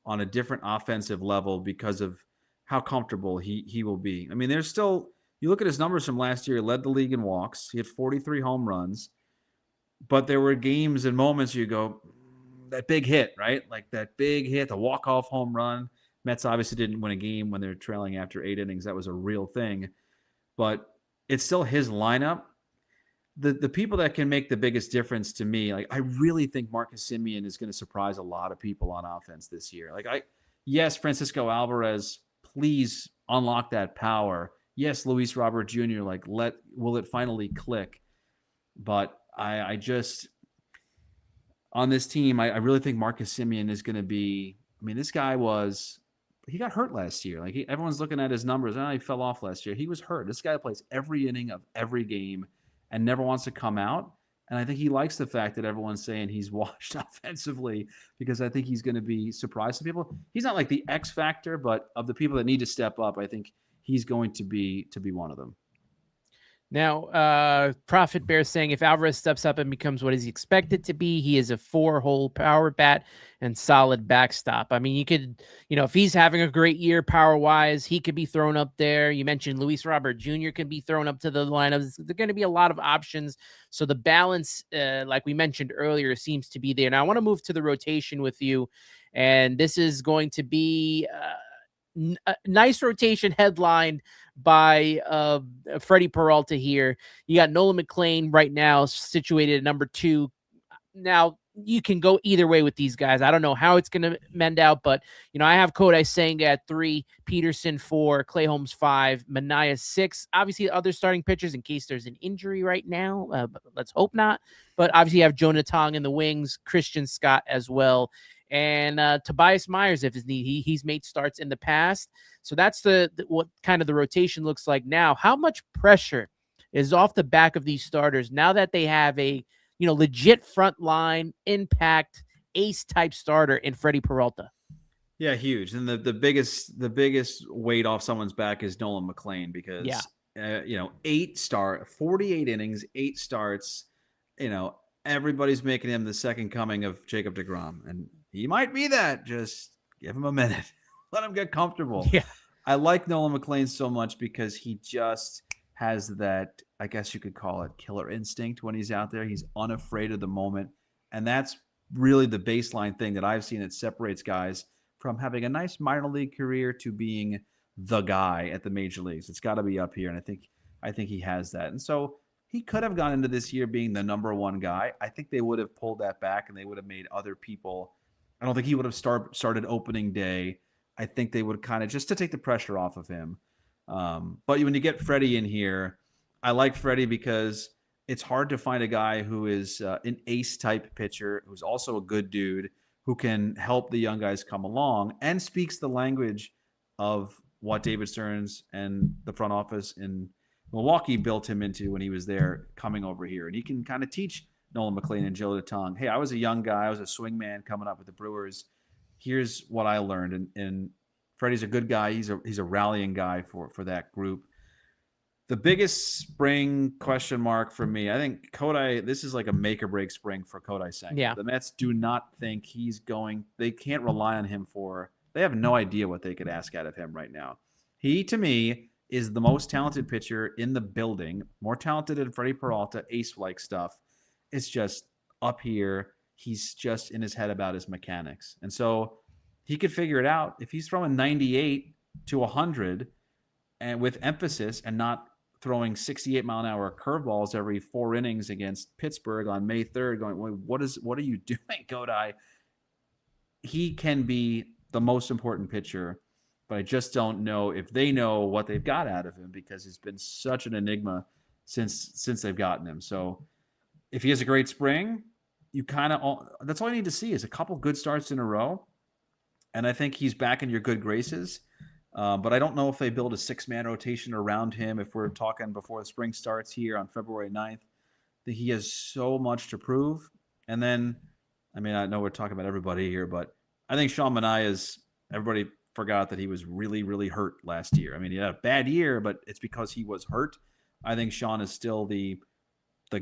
on a different offensive level because of how comfortable he will be. I mean, there's still, you look at his numbers from last year, he led the league in walks. He had 43 home runs, but there were games and moments you go, that big hit, right? Like that big hit, the walk-off home run. Mets obviously didn't win a game when they're trailing after 8 innings. That was a real thing, but it's still his lineup. The people that can make the biggest difference to me, like I really think Marcus Semien is going to surprise a lot of people on offense this year. Yes, Francisco Alvarez, please unlock that power. Yes, Luis Robert Jr., will it finally click? But I just, on this team, I really think Marcus Semien is going to be, I mean, this guy he got hurt last year. Everyone's looking at his numbers. He fell off last year. He was hurt. This guy plays every inning of every game and never wants to come out. And I think he likes the fact that everyone's saying he's washed offensively because I think he's going to be surprised to people. He's not like the X factor, but of the people that need to step up, I think he's going to be one of them. Now, Profit Bear saying if Alvarez steps up and becomes what is expected to be, he is a 4-hole power bat and solid backstop. I mean, you could, if he's having a great year power wise, he could be thrown up there. You mentioned Luis Robert Jr. can be thrown up to the lineups. There's going to be a lot of options. So the balance, like we mentioned earlier, seems to be there. Now I want to move to the rotation with you. And this is going to be a nice rotation headlined by Freddie Peralta here. You got Nolan McLean right now situated at number 2. Now you can go either way with these guys. I don't know how it's going to mend out, but I have Kodai Senga at 3, Peterson 4, Clay Holmes 5, Manaea 6. Obviously, other starting pitchers in case there's an injury right now. But let's hope not. But obviously, you have Jonah Tong in the wings, Christian Scott as well. And Tobias Myers, if he's made starts in the past. So that's what kind of the rotation looks like now. How much pressure is off the back of these starters now that they have a legit front line impact ace type starter in Freddie Peralta? Yeah, huge. And the biggest weight off someone's back is Nolan McLean because 48 innings, 8 starts. Everybody's making him the second coming of Jacob deGrom, and he might be that. Just give him a minute. Let him get comfortable. Yeah. I like Nolan McLean so much because he just has that, I guess you could call it, killer instinct when he's out there. He's unafraid of the moment. And that's really the baseline thing that I've seen that separates guys from having a nice minor league career to being the guy at the major leagues. It's got to be up here. And I think he has that. And so he could have gone into this year being the number 1 guy. I think they would have pulled that back and they would have made other people. I don't think he would have started opening day. I think they would kind of just to take the pressure off of him. But when you get Freddie in here, I like Freddie because it's hard to find a guy who is an ace type pitcher, who's also a good dude, who can help the young guys come along and speaks the language of what David Stearns and the front office in Milwaukee built him into when he was there coming over here. And he can kind of teach Nolan McLean and Joe DeTong. Hey, I was a young guy. I was a swingman coming up with the Brewers. Here's what I learned. And Freddie's a good guy. He's a rallying guy for that group. The biggest spring question mark for me, I think Kodai, this is like a make or break spring for Kodai Senga. Yeah. The Mets do not think they can't rely on him they have no idea what they could ask out of him right now. He, to me, is the most talented pitcher in the building, more talented than Freddie Peralta, ace-like stuff. It's just up here. He's just in his head about his mechanics. And so he could figure it out. If he's throwing 98 to 100 and with emphasis and not throwing 68-mile-an-hour curveballs every 4 innings against Pittsburgh on May 3rd, going, what are you doing, Kodai? He can be the most important pitcher, but I just don't know if they know what they've got out of him because he's been such an enigma since they've gotten him. So if he has a great spring, that's all you need to see is a couple good starts in a row, and I think he's back in your good graces. But I don't know if they build a 6-man rotation around him if we're talking before the spring starts here on February 9th. That he has so much to prove. And then, I mean, I know we're talking about everybody here, but I think Sean Manaea everybody forgot that he was really, really hurt last year. I mean, he had a bad year, but it's because he was hurt. I think Sean is still the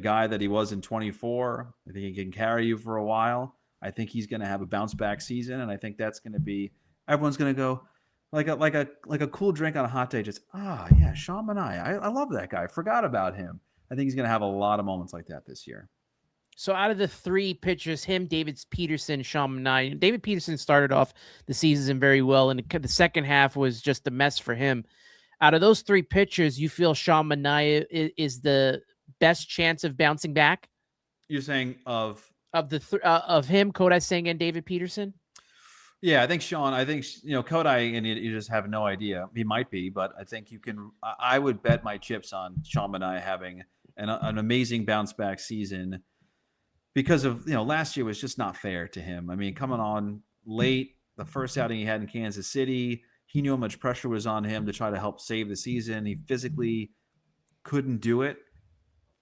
guy that he was in 24. I think he can carry you for a while. I think he's going to have a bounce back season. And I think that's going to be, everyone's going to go, like a cool drink on a hot day. Just yeah, Sean Manaea. I love that guy. I forgot about him. I think he's going to have a lot of moments like that this year. So out of the 3 pitchers, him, David Peterson, Sean Manaea. David Peterson started off the season very well, and the second half was just a mess for him. Out of those 3 pitchers, you feel Sean Manaea is the best chance of bouncing back? You're saying of him, Kodai Senga, and David Peterson? Yeah, I think Kodai, and you just have no idea. He might be, but I think I would bet my chips on Sean Manaea having an amazing bounce back season because of, last year was just not fair to him. I mean, coming on late, the first outing he had in Kansas City, he knew how much pressure was on him to try to help save the season. He physically couldn't do it.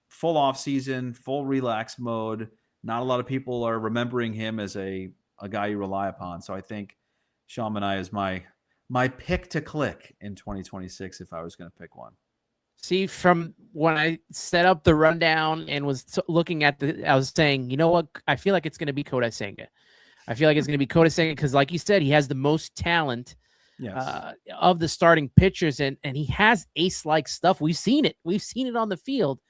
Full off season, full relax mode. Not a lot of people are remembering him as a guy you rely upon. So I think Sean Manaea is my pick to click in 2026 if I was going to pick one. See, from when I set up the rundown and was looking at I was saying, you know what? I feel like it's going to be Kodai Senga. I feel like it's going to be Kodai Senga because, like you said, he has the most talent of the starting pitchers, and he has ace-like stuff. We've seen it. We've seen it on the field.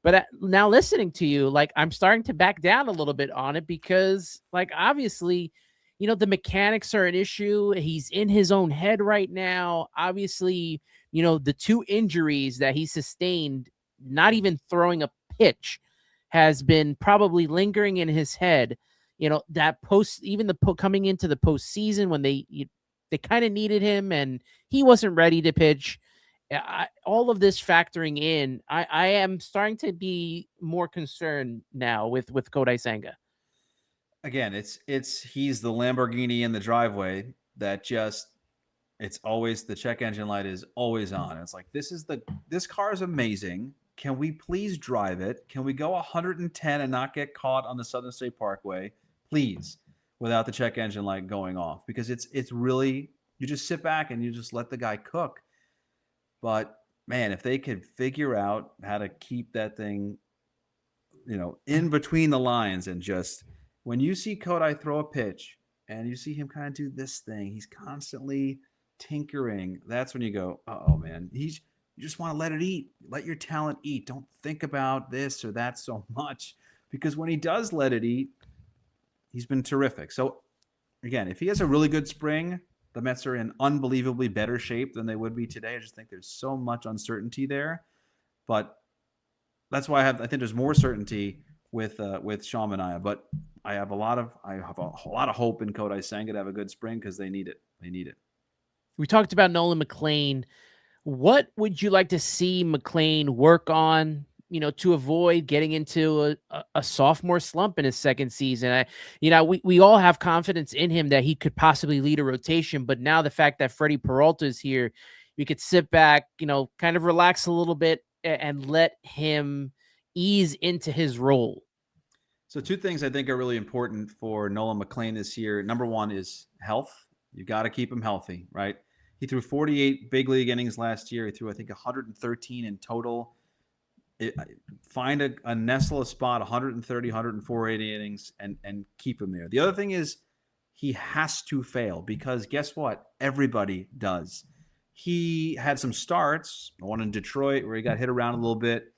But now listening to you, like, I'm starting to back down a little bit on it because, like, obviously, the mechanics are an issue. He's in his own head right now. Obviously, the 2 injuries that he sustained, not even throwing a pitch, has been probably lingering in his head. That coming into the postseason when they kind of needed him and he wasn't ready to pitch. All of this factoring in, I am starting to be more concerned now with Kodai Senga. Again, he's the Lamborghini in the driveway that it's always, the check engine light is always on. It's like, this car is amazing. Can we please drive it? Can we go 110 and not get caught on the Southern State Parkway, please, without the check engine light going off? Because it's really, you just sit back and you just let the guy cook. But man, if they could figure out how to keep that thing, in between the lines, and just when you see Kodai throw a pitch and you see him kind of do this thing, he's constantly tinkering. That's when you go, oh man, you just want to let it eat. Let your talent eat. Don't think about this or that so much, because when he does let it eat, he's been terrific. So again, if he has a really good spring, the Mets are in unbelievably better shape than they would be today. I just think there's so much uncertainty there, but that's why I think there's more certainty with Sean Manaea. But I have a lot of hope in Kodai Senga to have a good spring because they need it. They need it. We talked about Nolan McLean. What would you like to see McLean work on, to avoid getting into a sophomore slump in his second season? We all have confidence in him that he could possibly lead a rotation, but now the fact that Freddie Peralta is here, we could sit back, kind of relax a little bit and let him ease into his role. So two things I think are really important for Nolan McLean this year. Number one is health. You got to keep him healthy, right? He threw 48 big league innings last year. He threw, I think, 113 in total. Find a nestle a spot, 130, 140 innings, and keep him there. The other thing is he has to fail because guess what? Everybody does. He had some starts, one in Detroit where he got hit around a little bit,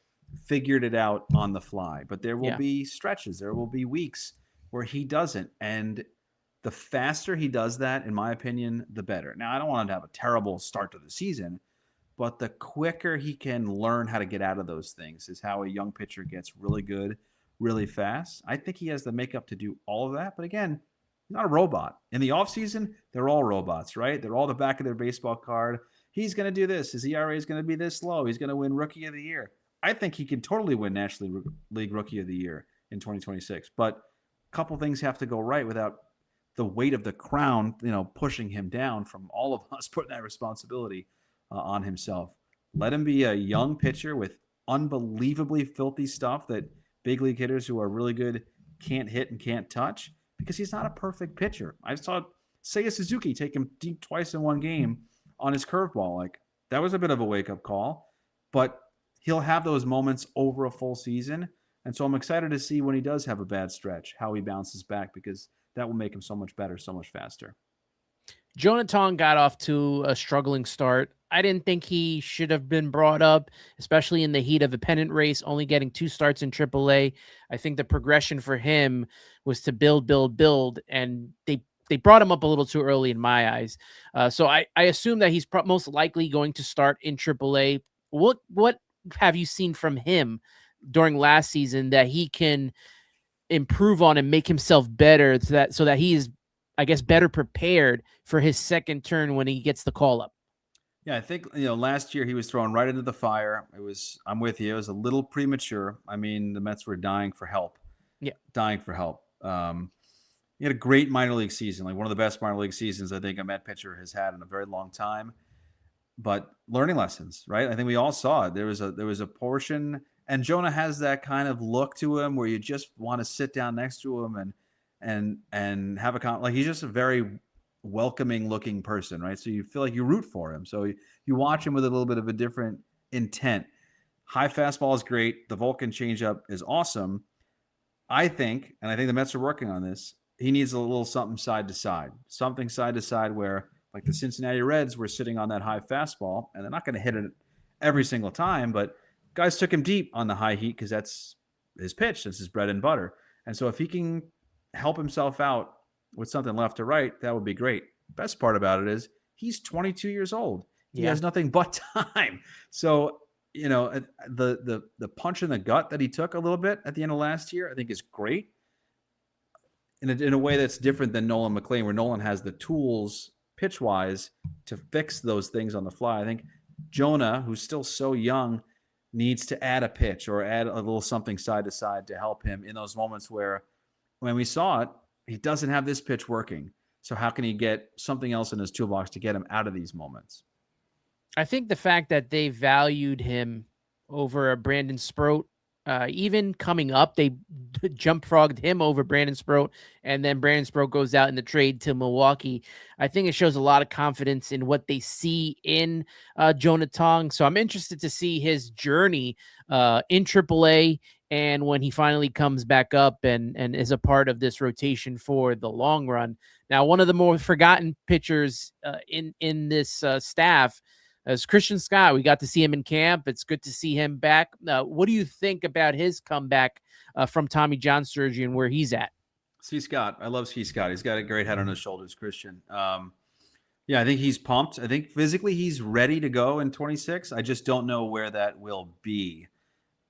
figured it out on the fly. But there will be stretches, there will be weeks where he doesn't. And the faster he does that, in my opinion, the better. Now, I don't want him to have a terrible start to the season, but the quicker he can learn how to get out of those things is how a young pitcher gets really good, really fast. I think he has the makeup to do all of that. But again, he's not a robot. In the offseason, they're all robots, right? They're all the back of their baseball card. He's going to do this. His ERA is going to be this low. He's going to win Rookie of the Year. I think he can totally win National League Rookie of the Year in 2026. But a couple things have to go right without the weight of the crown, pushing him down from all of us, putting that responsibility on himself. Let him be a young pitcher with unbelievably filthy stuff that big league hitters who are really good can't hit and can't touch because he's not a perfect pitcher. I saw Seiya Suzuki take him deep twice in one game on his curveball. Like, that was a bit of a wake-up call, but he'll have those moments over a full season. And so I'm excited to see when he does have a bad stretch, how he bounces back, because that will make him so much better, so much faster. Jonah Tong got off to a struggling start. I didn't think he should have been brought up, especially in the heat of the pennant race, only getting 2 starts in AAA. I think the progression for him was to build, and they brought him up a little too early in my eyes. So I assume that he's most likely going to start in AAA. What have you seen from him during last season that he can improve on and make himself better so that he is, I guess, better prepared for his second turn when he gets the call up? Yeah, I think, last year he was thrown right into the fire. I'm with you. It was a little premature. I mean, the Mets were dying for help. Yeah. Dying for help. He had a great minor league season, like one of the best minor league seasons I think a Met pitcher has had in a very long time. But learning lessons, right? I think we all saw it. There was a portion, and Jonah has that kind of look to him where you just want to sit down next to him and have like he's just a very welcoming looking person, right? So you feel like you root for him. So you watch him with a little bit of a different intent. High fastball is great. The Vulcan changeup is awesome. I think the Mets are working on this. He needs a little something side to side where, like the Cincinnati Reds were sitting on that high fastball, and they're not going to hit it every single time, but guys took him deep on the high heat because that's his pitch. That's his bread and butter. And so if he can help himself out with something left to right, that would be great. Best part about it is he's 22 years old. He has nothing but time. So, the punch in the gut that he took a little bit at the end of last year, I think is great in a way that's different than Nolan McLean, where Nolan has the tools pitch-wise to fix those things on the fly. I think Jonah, who's still so young, needs to add a pitch or add a little something side to side to help him in those moments where, when we saw it, he doesn't have this pitch working. So how can he get something else in his toolbox to get him out of these moments? I think the fact that they valued him over a Brandon Sproat, even coming up, they jump frogged him over Brandon Sproat, and then Brandon Sproat goes out in the trade to Milwaukee. I think it shows a lot of confidence in what they see in Jonah Tong. So I'm interested to see his journey in AAA, and when he finally comes back up and is a part of this rotation for the long run. Now, one of the more forgotten pitchers in this staff is Christian Scott. We got to see him in camp. It's good to see him back. What do you think about his comeback from Tommy John surgery and where he's at? C. Scott. I love C. Scott. He's got a great head on his shoulders, Christian. Yeah, I think he's pumped. I think physically he's ready to go in 26. I just don't know where that will be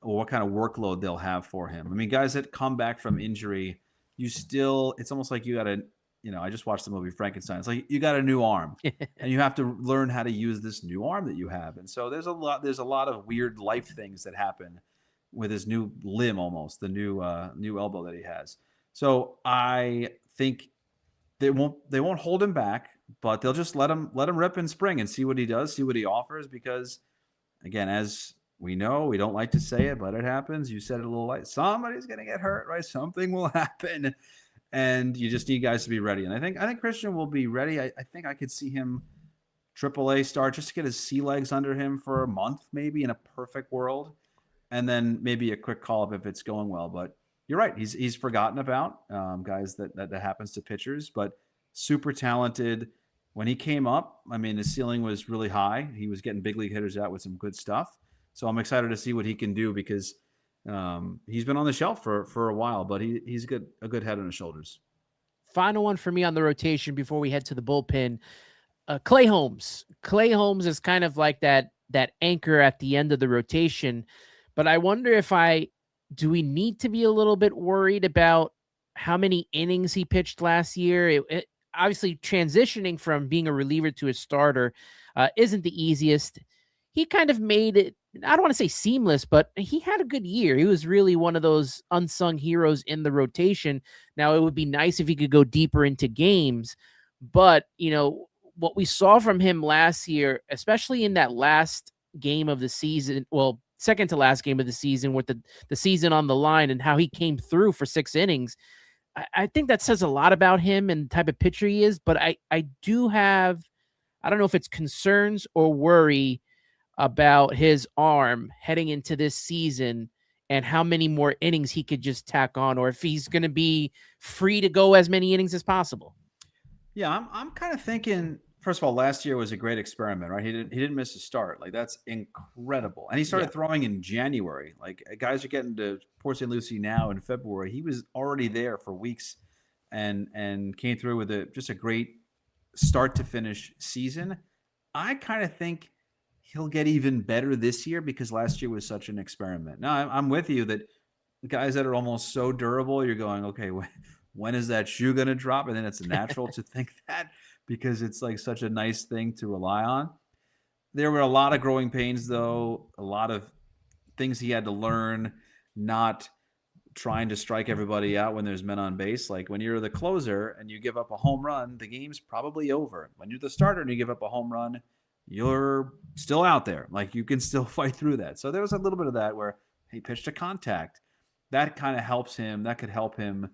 or what kind of workload they'll have for him. I mean, guys that come back from injury, it's almost like you got to, I just watched the movie Frankenstein. It's like you got a new arm and you have to learn how to use this new arm that you have. And so there's a lot of weird life things that happen with his new limb, almost the new elbow that he has. So I think they won't hold him back, but they'll just let him rip in spring and see what he does, see what he offers. Because again, as we know we don't like to say it, but it happens. You said it a little light. Somebody's going to get hurt, right? Something will happen, and you just need guys to be ready. And I think Christian will be ready. I think I could see him AAA start just to get his sea legs under him for a month, maybe in a perfect world, and then maybe a quick call up if it's going well. But you're right; he's forgotten about guys that happens to pitchers, but super talented. When he came up, I mean, the ceiling was really high. He was getting big league hitters out with some good stuff. So I'm excited to see what he can do because he's been on the shelf for a while, but he's a good head on his shoulders. Final one for me on the rotation before we head to the bullpen. Clay Holmes. Clay Holmes is kind of like that anchor at the end of the rotation, but I wonder do we need to be a little bit worried about how many innings he pitched last year? Obviously, transitioning from being a reliever to a starter isn't the easiest. He kind of made it, I don't want to say seamless, but he had a good year. He was really one of those unsung heroes in the rotation. Now, it would be nice if he could go deeper into games, but, what we saw from him last year, especially in that last game of the season, well, second to last game of the season with the season on the line and how he came through for 6 innings, I think that says a lot about him and the type of pitcher he is. But I do have, I don't know if it's concerns or worry about his arm heading into this season and how many more innings he could just tack on, or if he's going to be free to go as many innings as possible. Yeah, I'm kind of thinking. First of all, last year was a great experiment, right? He didn't miss a start. Like that's incredible. And he started throwing in January. Like guys are getting to Port St. Lucie now in February. He was already there for weeks, and came through with just a great start to finish season. I kind of think he'll get even better this year because last year was such an experiment. Now I'm with you that the guys that are almost so durable, you're going, okay, when is that shoe going to drop? And then it's natural to think that because it's like such a nice thing to rely on. There were a lot of growing pains, though, a lot of things he had to learn, not trying to strike everybody out when there's men on base. Like when you're the closer and you give up a home run, the game's probably over. When you're the starter and you give up a home run, you're still out there. Like you can still fight through that. So there was a little bit of that where he pitched a contact. That kind of helps him. That could help him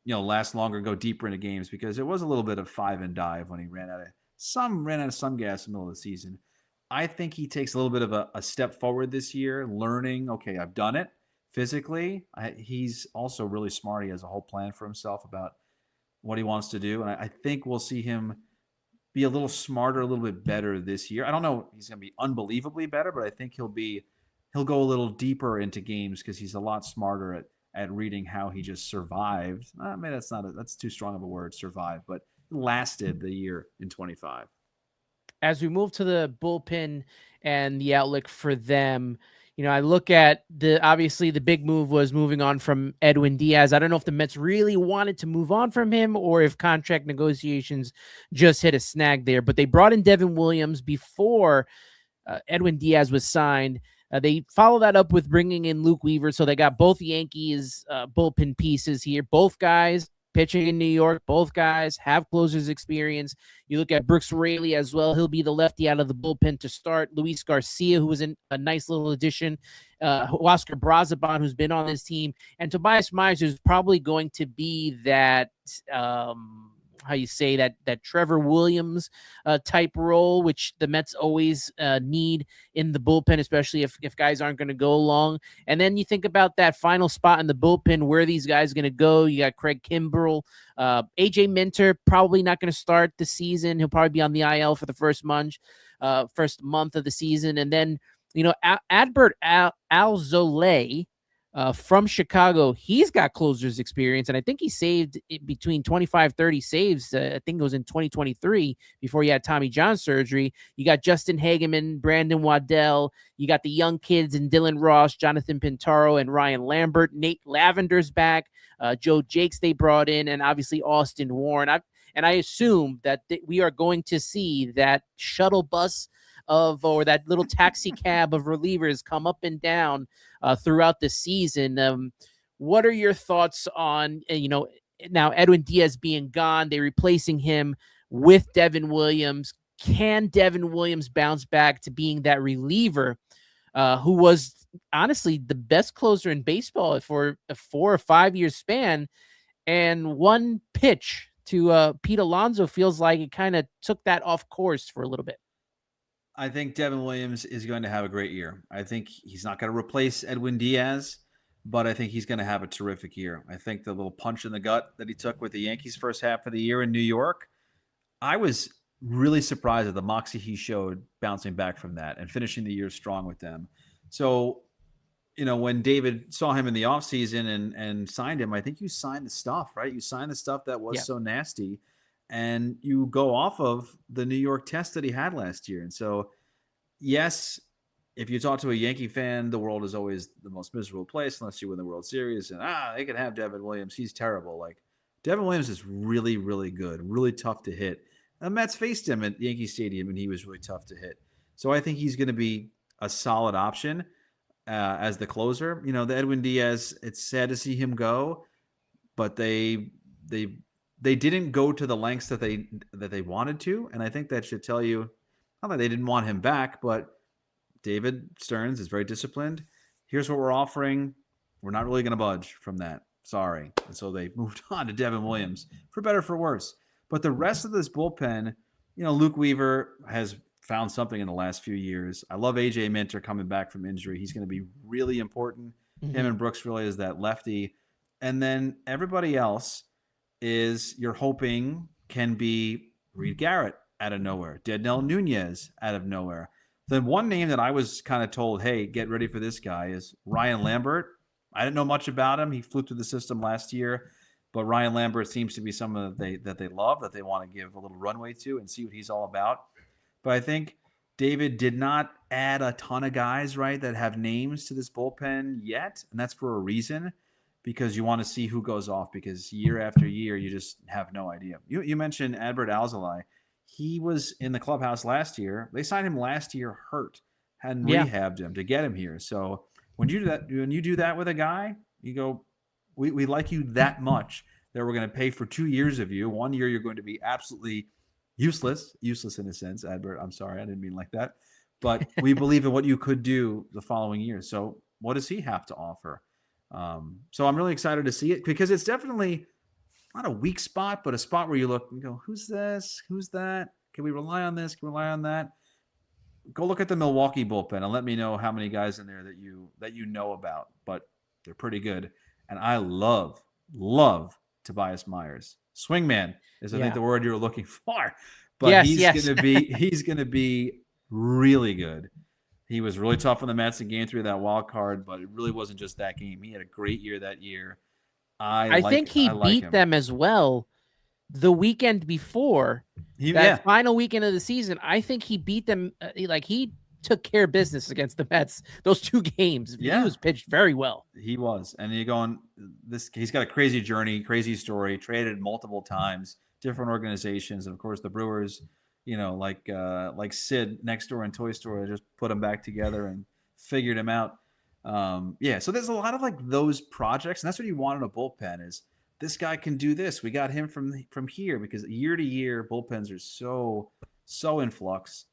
last longer, go deeper into games because it was a little bit of five and dive when he ran out of some gas in the middle of the season. I think he takes a little bit of a step forward this year, learning, okay, I've done it physically. He's also really smart. He has a whole plan for himself about what he wants to do. And I think we'll see him be a little smarter, a little bit better this year. I don't know if he's going to be unbelievably better, but I think he'll go a little deeper into games because he's a lot smarter at reading how he just survived. I mean, that's too strong of a word, survive, but lasted the year in 25. As we move to the bullpen and the outlook for them, I look at obviously the big move was moving on from Edwin Diaz. I don't know if the Mets really wanted to move on from him or if contract negotiations just hit a snag there, but they brought in Devin Williams before Edwin Diaz was signed. They follow that up with bringing in Luke Weaver. So they got both Yankees bullpen pieces here. Both guys pitching in New York. Both guys have closers experience. You look at Brooks Raley as well. He'll be the lefty out of the bullpen to start. Luis Garcia, who was a nice little addition. Oscar Brazaban, who's been on this team. And Tobias Myers, who's probably going to be that that Trevor Williams type role, which the Mets always need in the bullpen, especially if guys aren't going to go long. And then you think about that final spot in the bullpen, where these guys are going to go. You got Craig Kimbrell, AJ Minter, probably not going to start the season. He'll probably be on the IL for the first month of the season. And then, Adbert Alzolay, from Chicago, he's got closers experience, and I think he saved between 25, 30 saves. I think it was in 2023 before he had Tommy John surgery. You got Justin Hageman, Brandon Waddell. You got the young kids in Dylan Ross, Jonathan Pintaro, and Ryan Lambert. Nate Lavender's back. Joe Jakes they brought in, and obviously Austin Warren. I assume that we are going to see that shuttle bus or that little taxi cab of relievers come up and down throughout the season. What are your thoughts on, now Edwin Diaz being gone, they're replacing him with Devin Williams. Can Devin Williams bounce back to being that reliever who was honestly the best closer in baseball for a 4 or 5 year span. And one pitch to Pete Alonso feels like it kind of took that off course for a little bit. I think Devin Williams is going to have a great year. I think he's not going to replace Edwin Diaz, but I think he's going to have a terrific year. I think the little punch in the gut that he took with the Yankees first half of the year in New York, I was really surprised at the moxie he showed bouncing back from that and finishing the year strong with them. So, when David saw him in the offseason and signed him, I think you signed the stuff, right? You signed the stuff that was so nasty, and you go off of the New York test that he had last year. And so, yes, if you talk to a Yankee fan, the world is always the most miserable place unless you win the World Series. And they can have Devin Williams. He's terrible. Like, Devin Williams is really, really good, really tough to hit. The Mets faced him at Yankee Stadium, and he was really tough to hit. So I think he's going to be a solid option as the closer. The Edwin Diaz, it's sad to see him go, but they didn't go to the lengths that they wanted to, and I think that should tell you not that they didn't want him back, but David Stearns is very disciplined. Here's what we're offering. We're not really going to budge from that. Sorry. And so they moved on to Devin Williams, for better or for worse. But the rest of this bullpen, Luke Weaver has found something in the last few years. I love AJ Minter coming back from injury. He's going to be really important. Mm-hmm. Him and Brooks really is that lefty. And then everybody else is you're hoping can be Reed Garrett out of nowhere, Dednell Nunez out of nowhere. The one name that I was kind of told, hey, get ready for this guy, is Ryan Lambert. I didn't know much about him. He flew through the system last year, but Ryan Lambert seems to be someone that they love, that they want to give a little runway to and see what he's all about. But I think David did not add a ton of guys, right, that have names to this bullpen yet, and that's for a reason, because you want to see who goes off, because year after year, you just have no idea. You mentioned Adbert Alzolay. He was in the clubhouse last year. They signed him last year hurt, hadn't rehabbed him to get him here. So when you do that with a guy, you go, we like you that much that we're going to pay for 2 years of you. 1 year you're going to be absolutely useless in a sense. Adbert, I'm sorry, I didn't mean like that. But we believe in what you could do the following year. So what does he have to offer? So I'm really excited to see it, because it's definitely not a weak spot, but a spot where you look and go, who's this? Who's that? Can we rely on this? Can we rely on that? Go look at the Milwaukee bullpen and let me know how many guys in there that you know about, but they're pretty good. And I love Tobias Myers. Swingman is, I think, the word you were looking for. But he's going to be really good. He was really tough on the Mets in Game 3 of that wild card, but it really wasn't just that game. He had a great year that year. I think he beat them as well the weekend before final weekend of the season. I think he beat them. He took care of business against the Mets those 2 games. He was pitched very well. He was. And you're going, he's got a crazy journey, crazy story, traded multiple times, different organizations. And of course, the Brewers, like Sid next door in Toy Story, just put them back together and figured him out. So there's a lot of those projects, and that's what you want in a bullpen, is this guy can do this. We got him from here, because year to year bullpens are so in flux.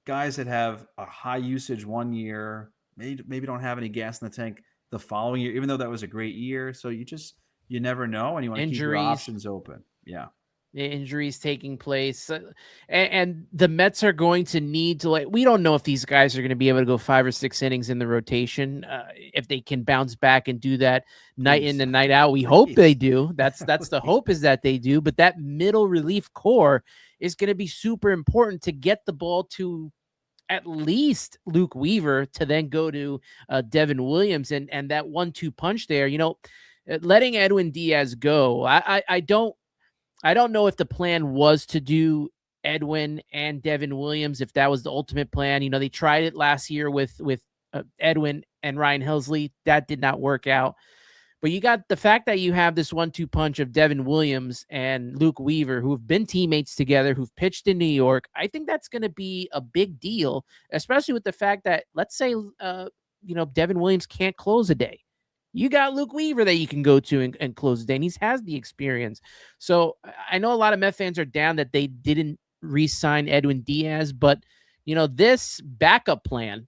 Guys that have a high usage 1 year maybe don't have any gas in the tank the following year, even though that was a great year. So you never know, and you want to keep your options open. Yeah. Injuries taking place, and the Mets are going to need to we don't know if these guys are going to be able to go 5 or 6 innings in the rotation, if they can bounce back and do that night in and night out. We hope they do. That's the hope, is that they do. But that middle relief core is going to be super important to get the ball to at least Luke Weaver, to then go to Devin Williams, and that 1-2 punch there. Letting Edwin Diaz go, I don't know if the plan was to do Edwin and Devin Williams, if that was the ultimate plan. They tried it last year with Edwin and Ryan Helsley. That did not work out. But you got the fact that you have this 1-2 punch of Devin Williams and Luke Weaver, who have been teammates together, who've pitched in New York. I think that's going to be a big deal, especially with the fact that, let's say, Devin Williams can't close a day. You got Luke Weaver that you can go to and close the day, and he has the experience. So I know a lot of Met fans are down that they didn't re-sign Edwin Diaz, but this backup plan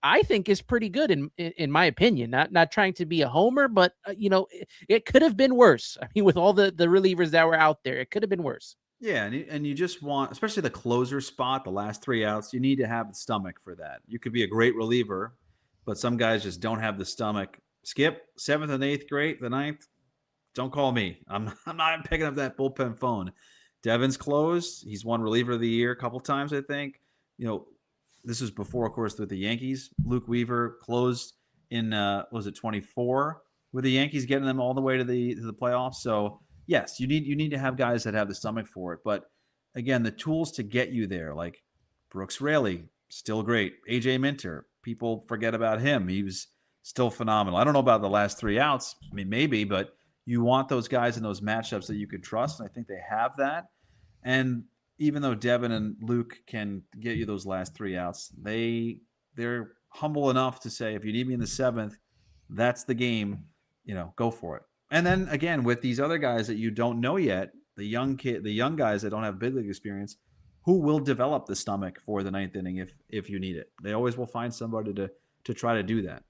I think is pretty good in my opinion. Not trying to be a homer, but it could have been worse. I mean, with all the relievers that were out there, it could have been worse. Yeah, and you just want, especially the closer spot, the last 3 outs, you need to have the stomach for that. You could be a great reliever, but some guys just don't have the stomach. Skip, seventh and eighth, great. The ninth, don't call me. I'm not picking up that bullpen phone. Devin's closed. He's won reliever of the year a couple times, I think. This was before, of course, with the Yankees. Luke Weaver closed in was it 24 with the Yankees, getting them all the way to the playoffs. So yes, you need to have guys that have the stomach for it. But again, the tools to get you there, like Brooks Raley, still great. AJ Minter, people forget about him. He was still phenomenal. I don't know about the last 3 outs. I mean, maybe, but you want those guys in those matchups that you could trust. And I think they have that. And even though Devin and Luke can get you those last 3 outs, they're humble enough to say, if you need me in the seventh, that's the game. Go for it. And then again, with these other guys that you don't know yet, the young guys that don't have big league experience, who will develop the stomach for the ninth inning if you need it. They always will find somebody to try to do that.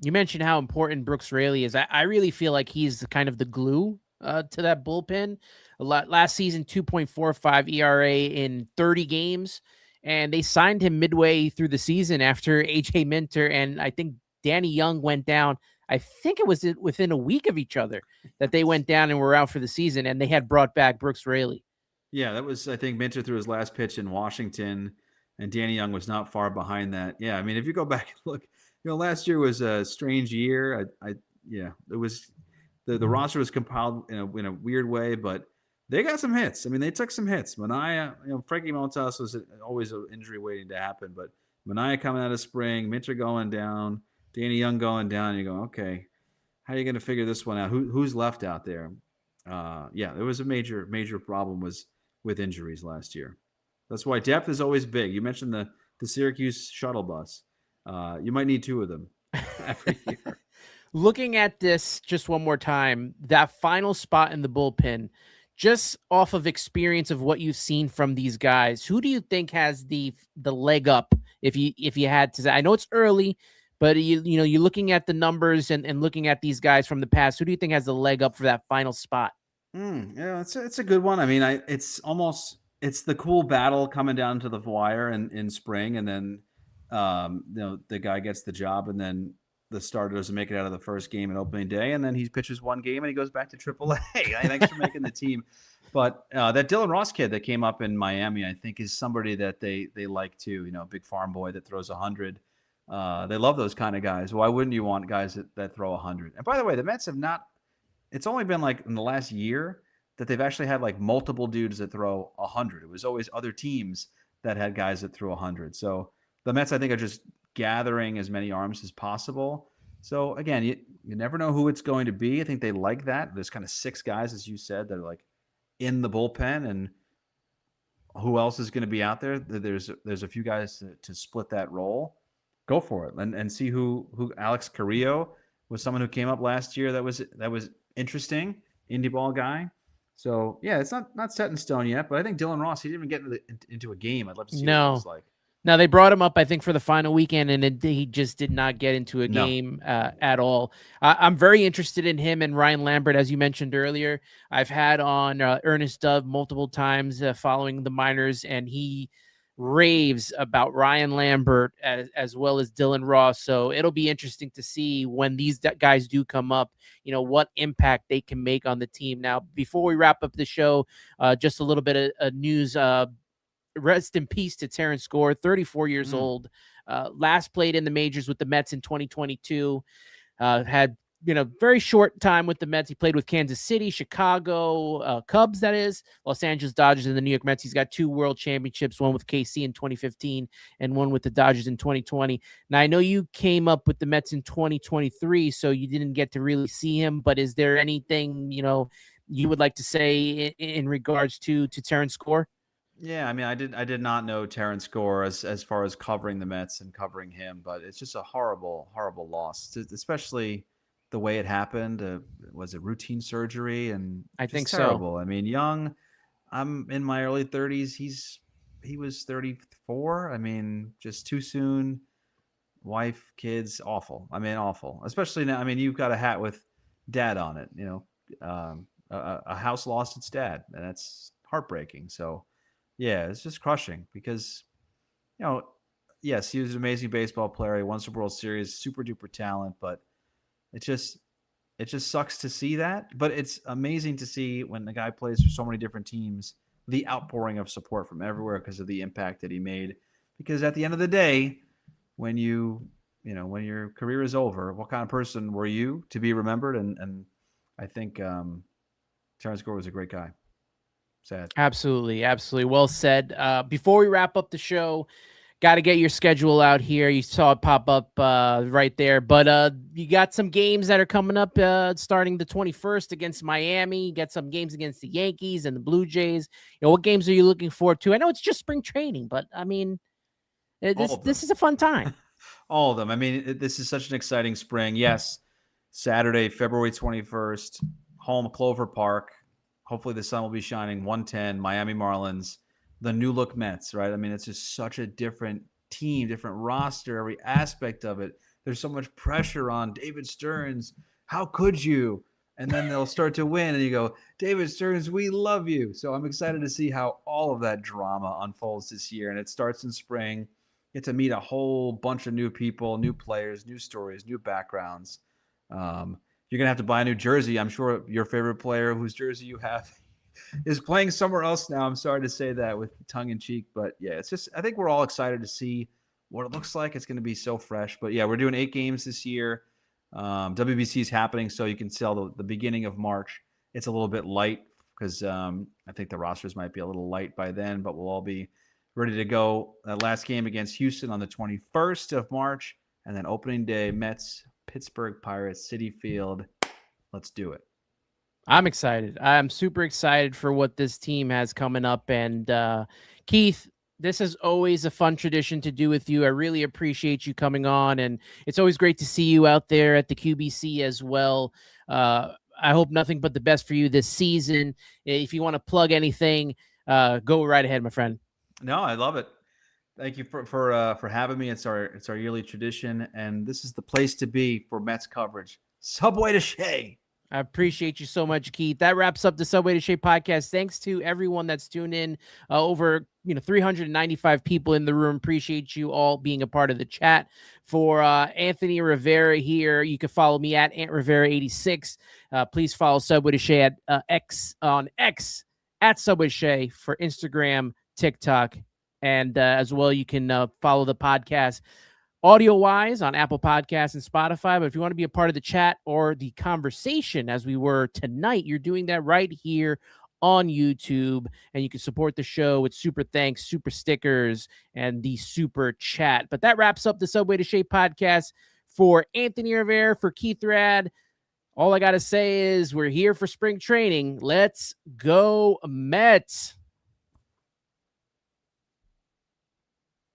You mentioned how important Brooks Raley is. I really feel like he's kind of the glue to that bullpen. Last season, 2.45 ERA in 30 games, and they signed him midway through the season after AJ Minter and I think Danny Young went down. I think it was within a week of each other that they went down and were out for the season, and they had brought back Brooks Raley. Yeah, that was, I think, Minter threw his last pitch in Washington, and Danny Young was not far behind that. Yeah, I mean, if you go back and look, last year was a strange year. Yeah, it was the roster was compiled in a weird way, but they got some hits. I mean, they took some hits. Manaea, Frankie Montas was always an injury waiting to happen, but Manaea coming out of spring, Minter going down, Danny Young going down. You go, okay, how are you going to figure this one out? Who's left out there? Yeah, there was a major problem with injuries last year. That's why depth is always big. You mentioned the Syracuse shuttle bus. You might need 2 of them every year. Looking at this just one more time, that final spot in the bullpen, just off of experience of what you've seen from these guys, who do you think has the leg up? If you had to say, I know it's early, but you're looking at the numbers and looking at these guys from the past. Who do you think has the leg up for that final spot? Yeah, it's a good one. I mean, it's the cool battle coming down to the wire in spring, and then the guy gets the job, and then the starter doesn't make it out of the first game in opening day, and then he pitches one game and he goes back to AAA. Thanks for making the team. But that Dylan Ross kid that came up in Miami, I think, is somebody that they like too. Big farm boy that throws 100. They love those kind of guys. Why wouldn't you want guys that throw 100? And by the way, the Mets have not. It's only been like in the last year that they've actually had like multiple dudes that throw 100. It was always other teams that had guys that threw 100. So the Mets, I think, are just gathering as many arms as possible. So again, you never know who it's going to be. I think they like that. There's kind of 6 guys, as you said, that are like in the bullpen, and who else is going to be out there? There's a few guys to split that role. Go for it and see who Alex Carrillo was someone who came up last year that was interesting, indie ball guy. So yeah, it's not set in stone yet, but I think Dylan Ross, he didn't even get into a game. I'd love to see what it looks like. No, they brought him up, I think, for the final weekend, and he just did not get into a game at all. I'm very interested in him and Ryan Lambert, as you mentioned earlier. I've had on Ernest Dove multiple times following the minors, and he raves about Ryan Lambert as well as Dylan Ross. So it'll be interesting to see when these guys do come up, what impact they can make on the team. Now, before we wrap up the show, just a little bit of news. Rest in peace to Terrence Gore, 34 years old. Last played in the majors with the Mets in 2022. Had very short time with the Mets. He played with Kansas City, Chicago, Cubs, that is, Los Angeles Dodgers, and the New York Mets. He's got 2 world championships, one with KC in 2015 and one with the Dodgers in 2020. Now, I know you came up with the Mets in 2023, so you didn't get to really see him, but is there anything, you would like to say in regards to Terrence Gore? Yeah, I mean, I did not know Terrence Gore as far as covering the Mets and covering him, but it's just a horrible loss, especially the way it happened. Was it routine surgery? And I think terrible. so. I mean, young. I'm in my early 30s. He was 34. I mean, just too soon. wife, kids, awful. I mean, awful. Especially now. I mean, you've got a hat with dad on it. A house lost its dad, and that's heartbreaking. So, yeah, it's just crushing because you know, yes, he was an amazing baseball player. He won the World Series, super duper talent, but it just it just sucks to see that. But it's amazing to see when the guy plays for so many different teams, the outpouring of support from everywhere because of the impact that he made. Because at the end of the day, when when your career is over, what kind of person were you to be remembered? And I think Terrence Gore was a great guy. Sad. Absolutely. Absolutely. Well said. Before we wrap up the show, got to get your schedule out here. You saw it pop up right there. But you got some games that are coming up starting the 21st against Miami. You got some games against the Yankees and the Blue Jays. What games are you looking forward to? I know it's just spring training, but I mean, this is a fun time. All of them. I mean, this is such an exciting spring. Yes, Saturday, February 21st, home Clover Park. Hopefully the sun will be shining. 110, Miami Marlins, the new look Mets, right? I mean, it's just such a different team, different roster, every aspect of it. There's so much pressure on David Stearns. How could you? And then they'll start to win, and you go, David Stearns, we love you. So I'm excited to see how all of that drama unfolds this year. And it starts in spring. Get to meet a whole bunch of new people, new players, new stories, new backgrounds. You're going to have to buy a new jersey. I'm sure your favorite player whose jersey you have is playing somewhere else now. I'm sorry to say that with tongue in cheek, but yeah, it's just, I think we're all excited to see what it looks like. It's going to be so fresh, but yeah, we're doing 8 games this year. WBC is happening, so you can tell the beginning of March. It's a little bit light because I think the rosters might be a little light by then, but we'll all be ready to go. That last game against Houston on the 21st of March, and then opening day, Mets, Pittsburgh Pirates, Citi Field. Let's do it. I'm excited. I'm super excited for what this team has coming up. And Keith, this is always a fun tradition to do with you. I really appreciate you coming on, and it's always great to see you out there at the QBC as well. I hope nothing but the best for you this season. If you want to plug anything, go right ahead, my friend. No, I love it. Thank you for having me. It's our yearly tradition, and this is the place to be for Mets coverage. Subway to Shea. I appreciate you so much, Keith. That wraps up the Subway to Shea podcast. Thanks to everyone that's tuned in. Over 395 people in the room. Appreciate you all being a part of the chat. For Anthony Rivera here, you can follow me at AntRivera86. Please follow Subway to Shea at X at Subway to Shea for Instagram, TikTok, and as well you can follow the podcast audio-wise on Apple Podcasts and Spotify. But if you want to be a part of the chat or the conversation as we were tonight, you're doing that right here on YouTube. And you can support the show with super thanks, super stickers, and the super chat. But that wraps up the Subway to Shea podcast. For Anthony Rivera, for Keith Raad, all I got to say is we're here for spring training. Let's go Mets.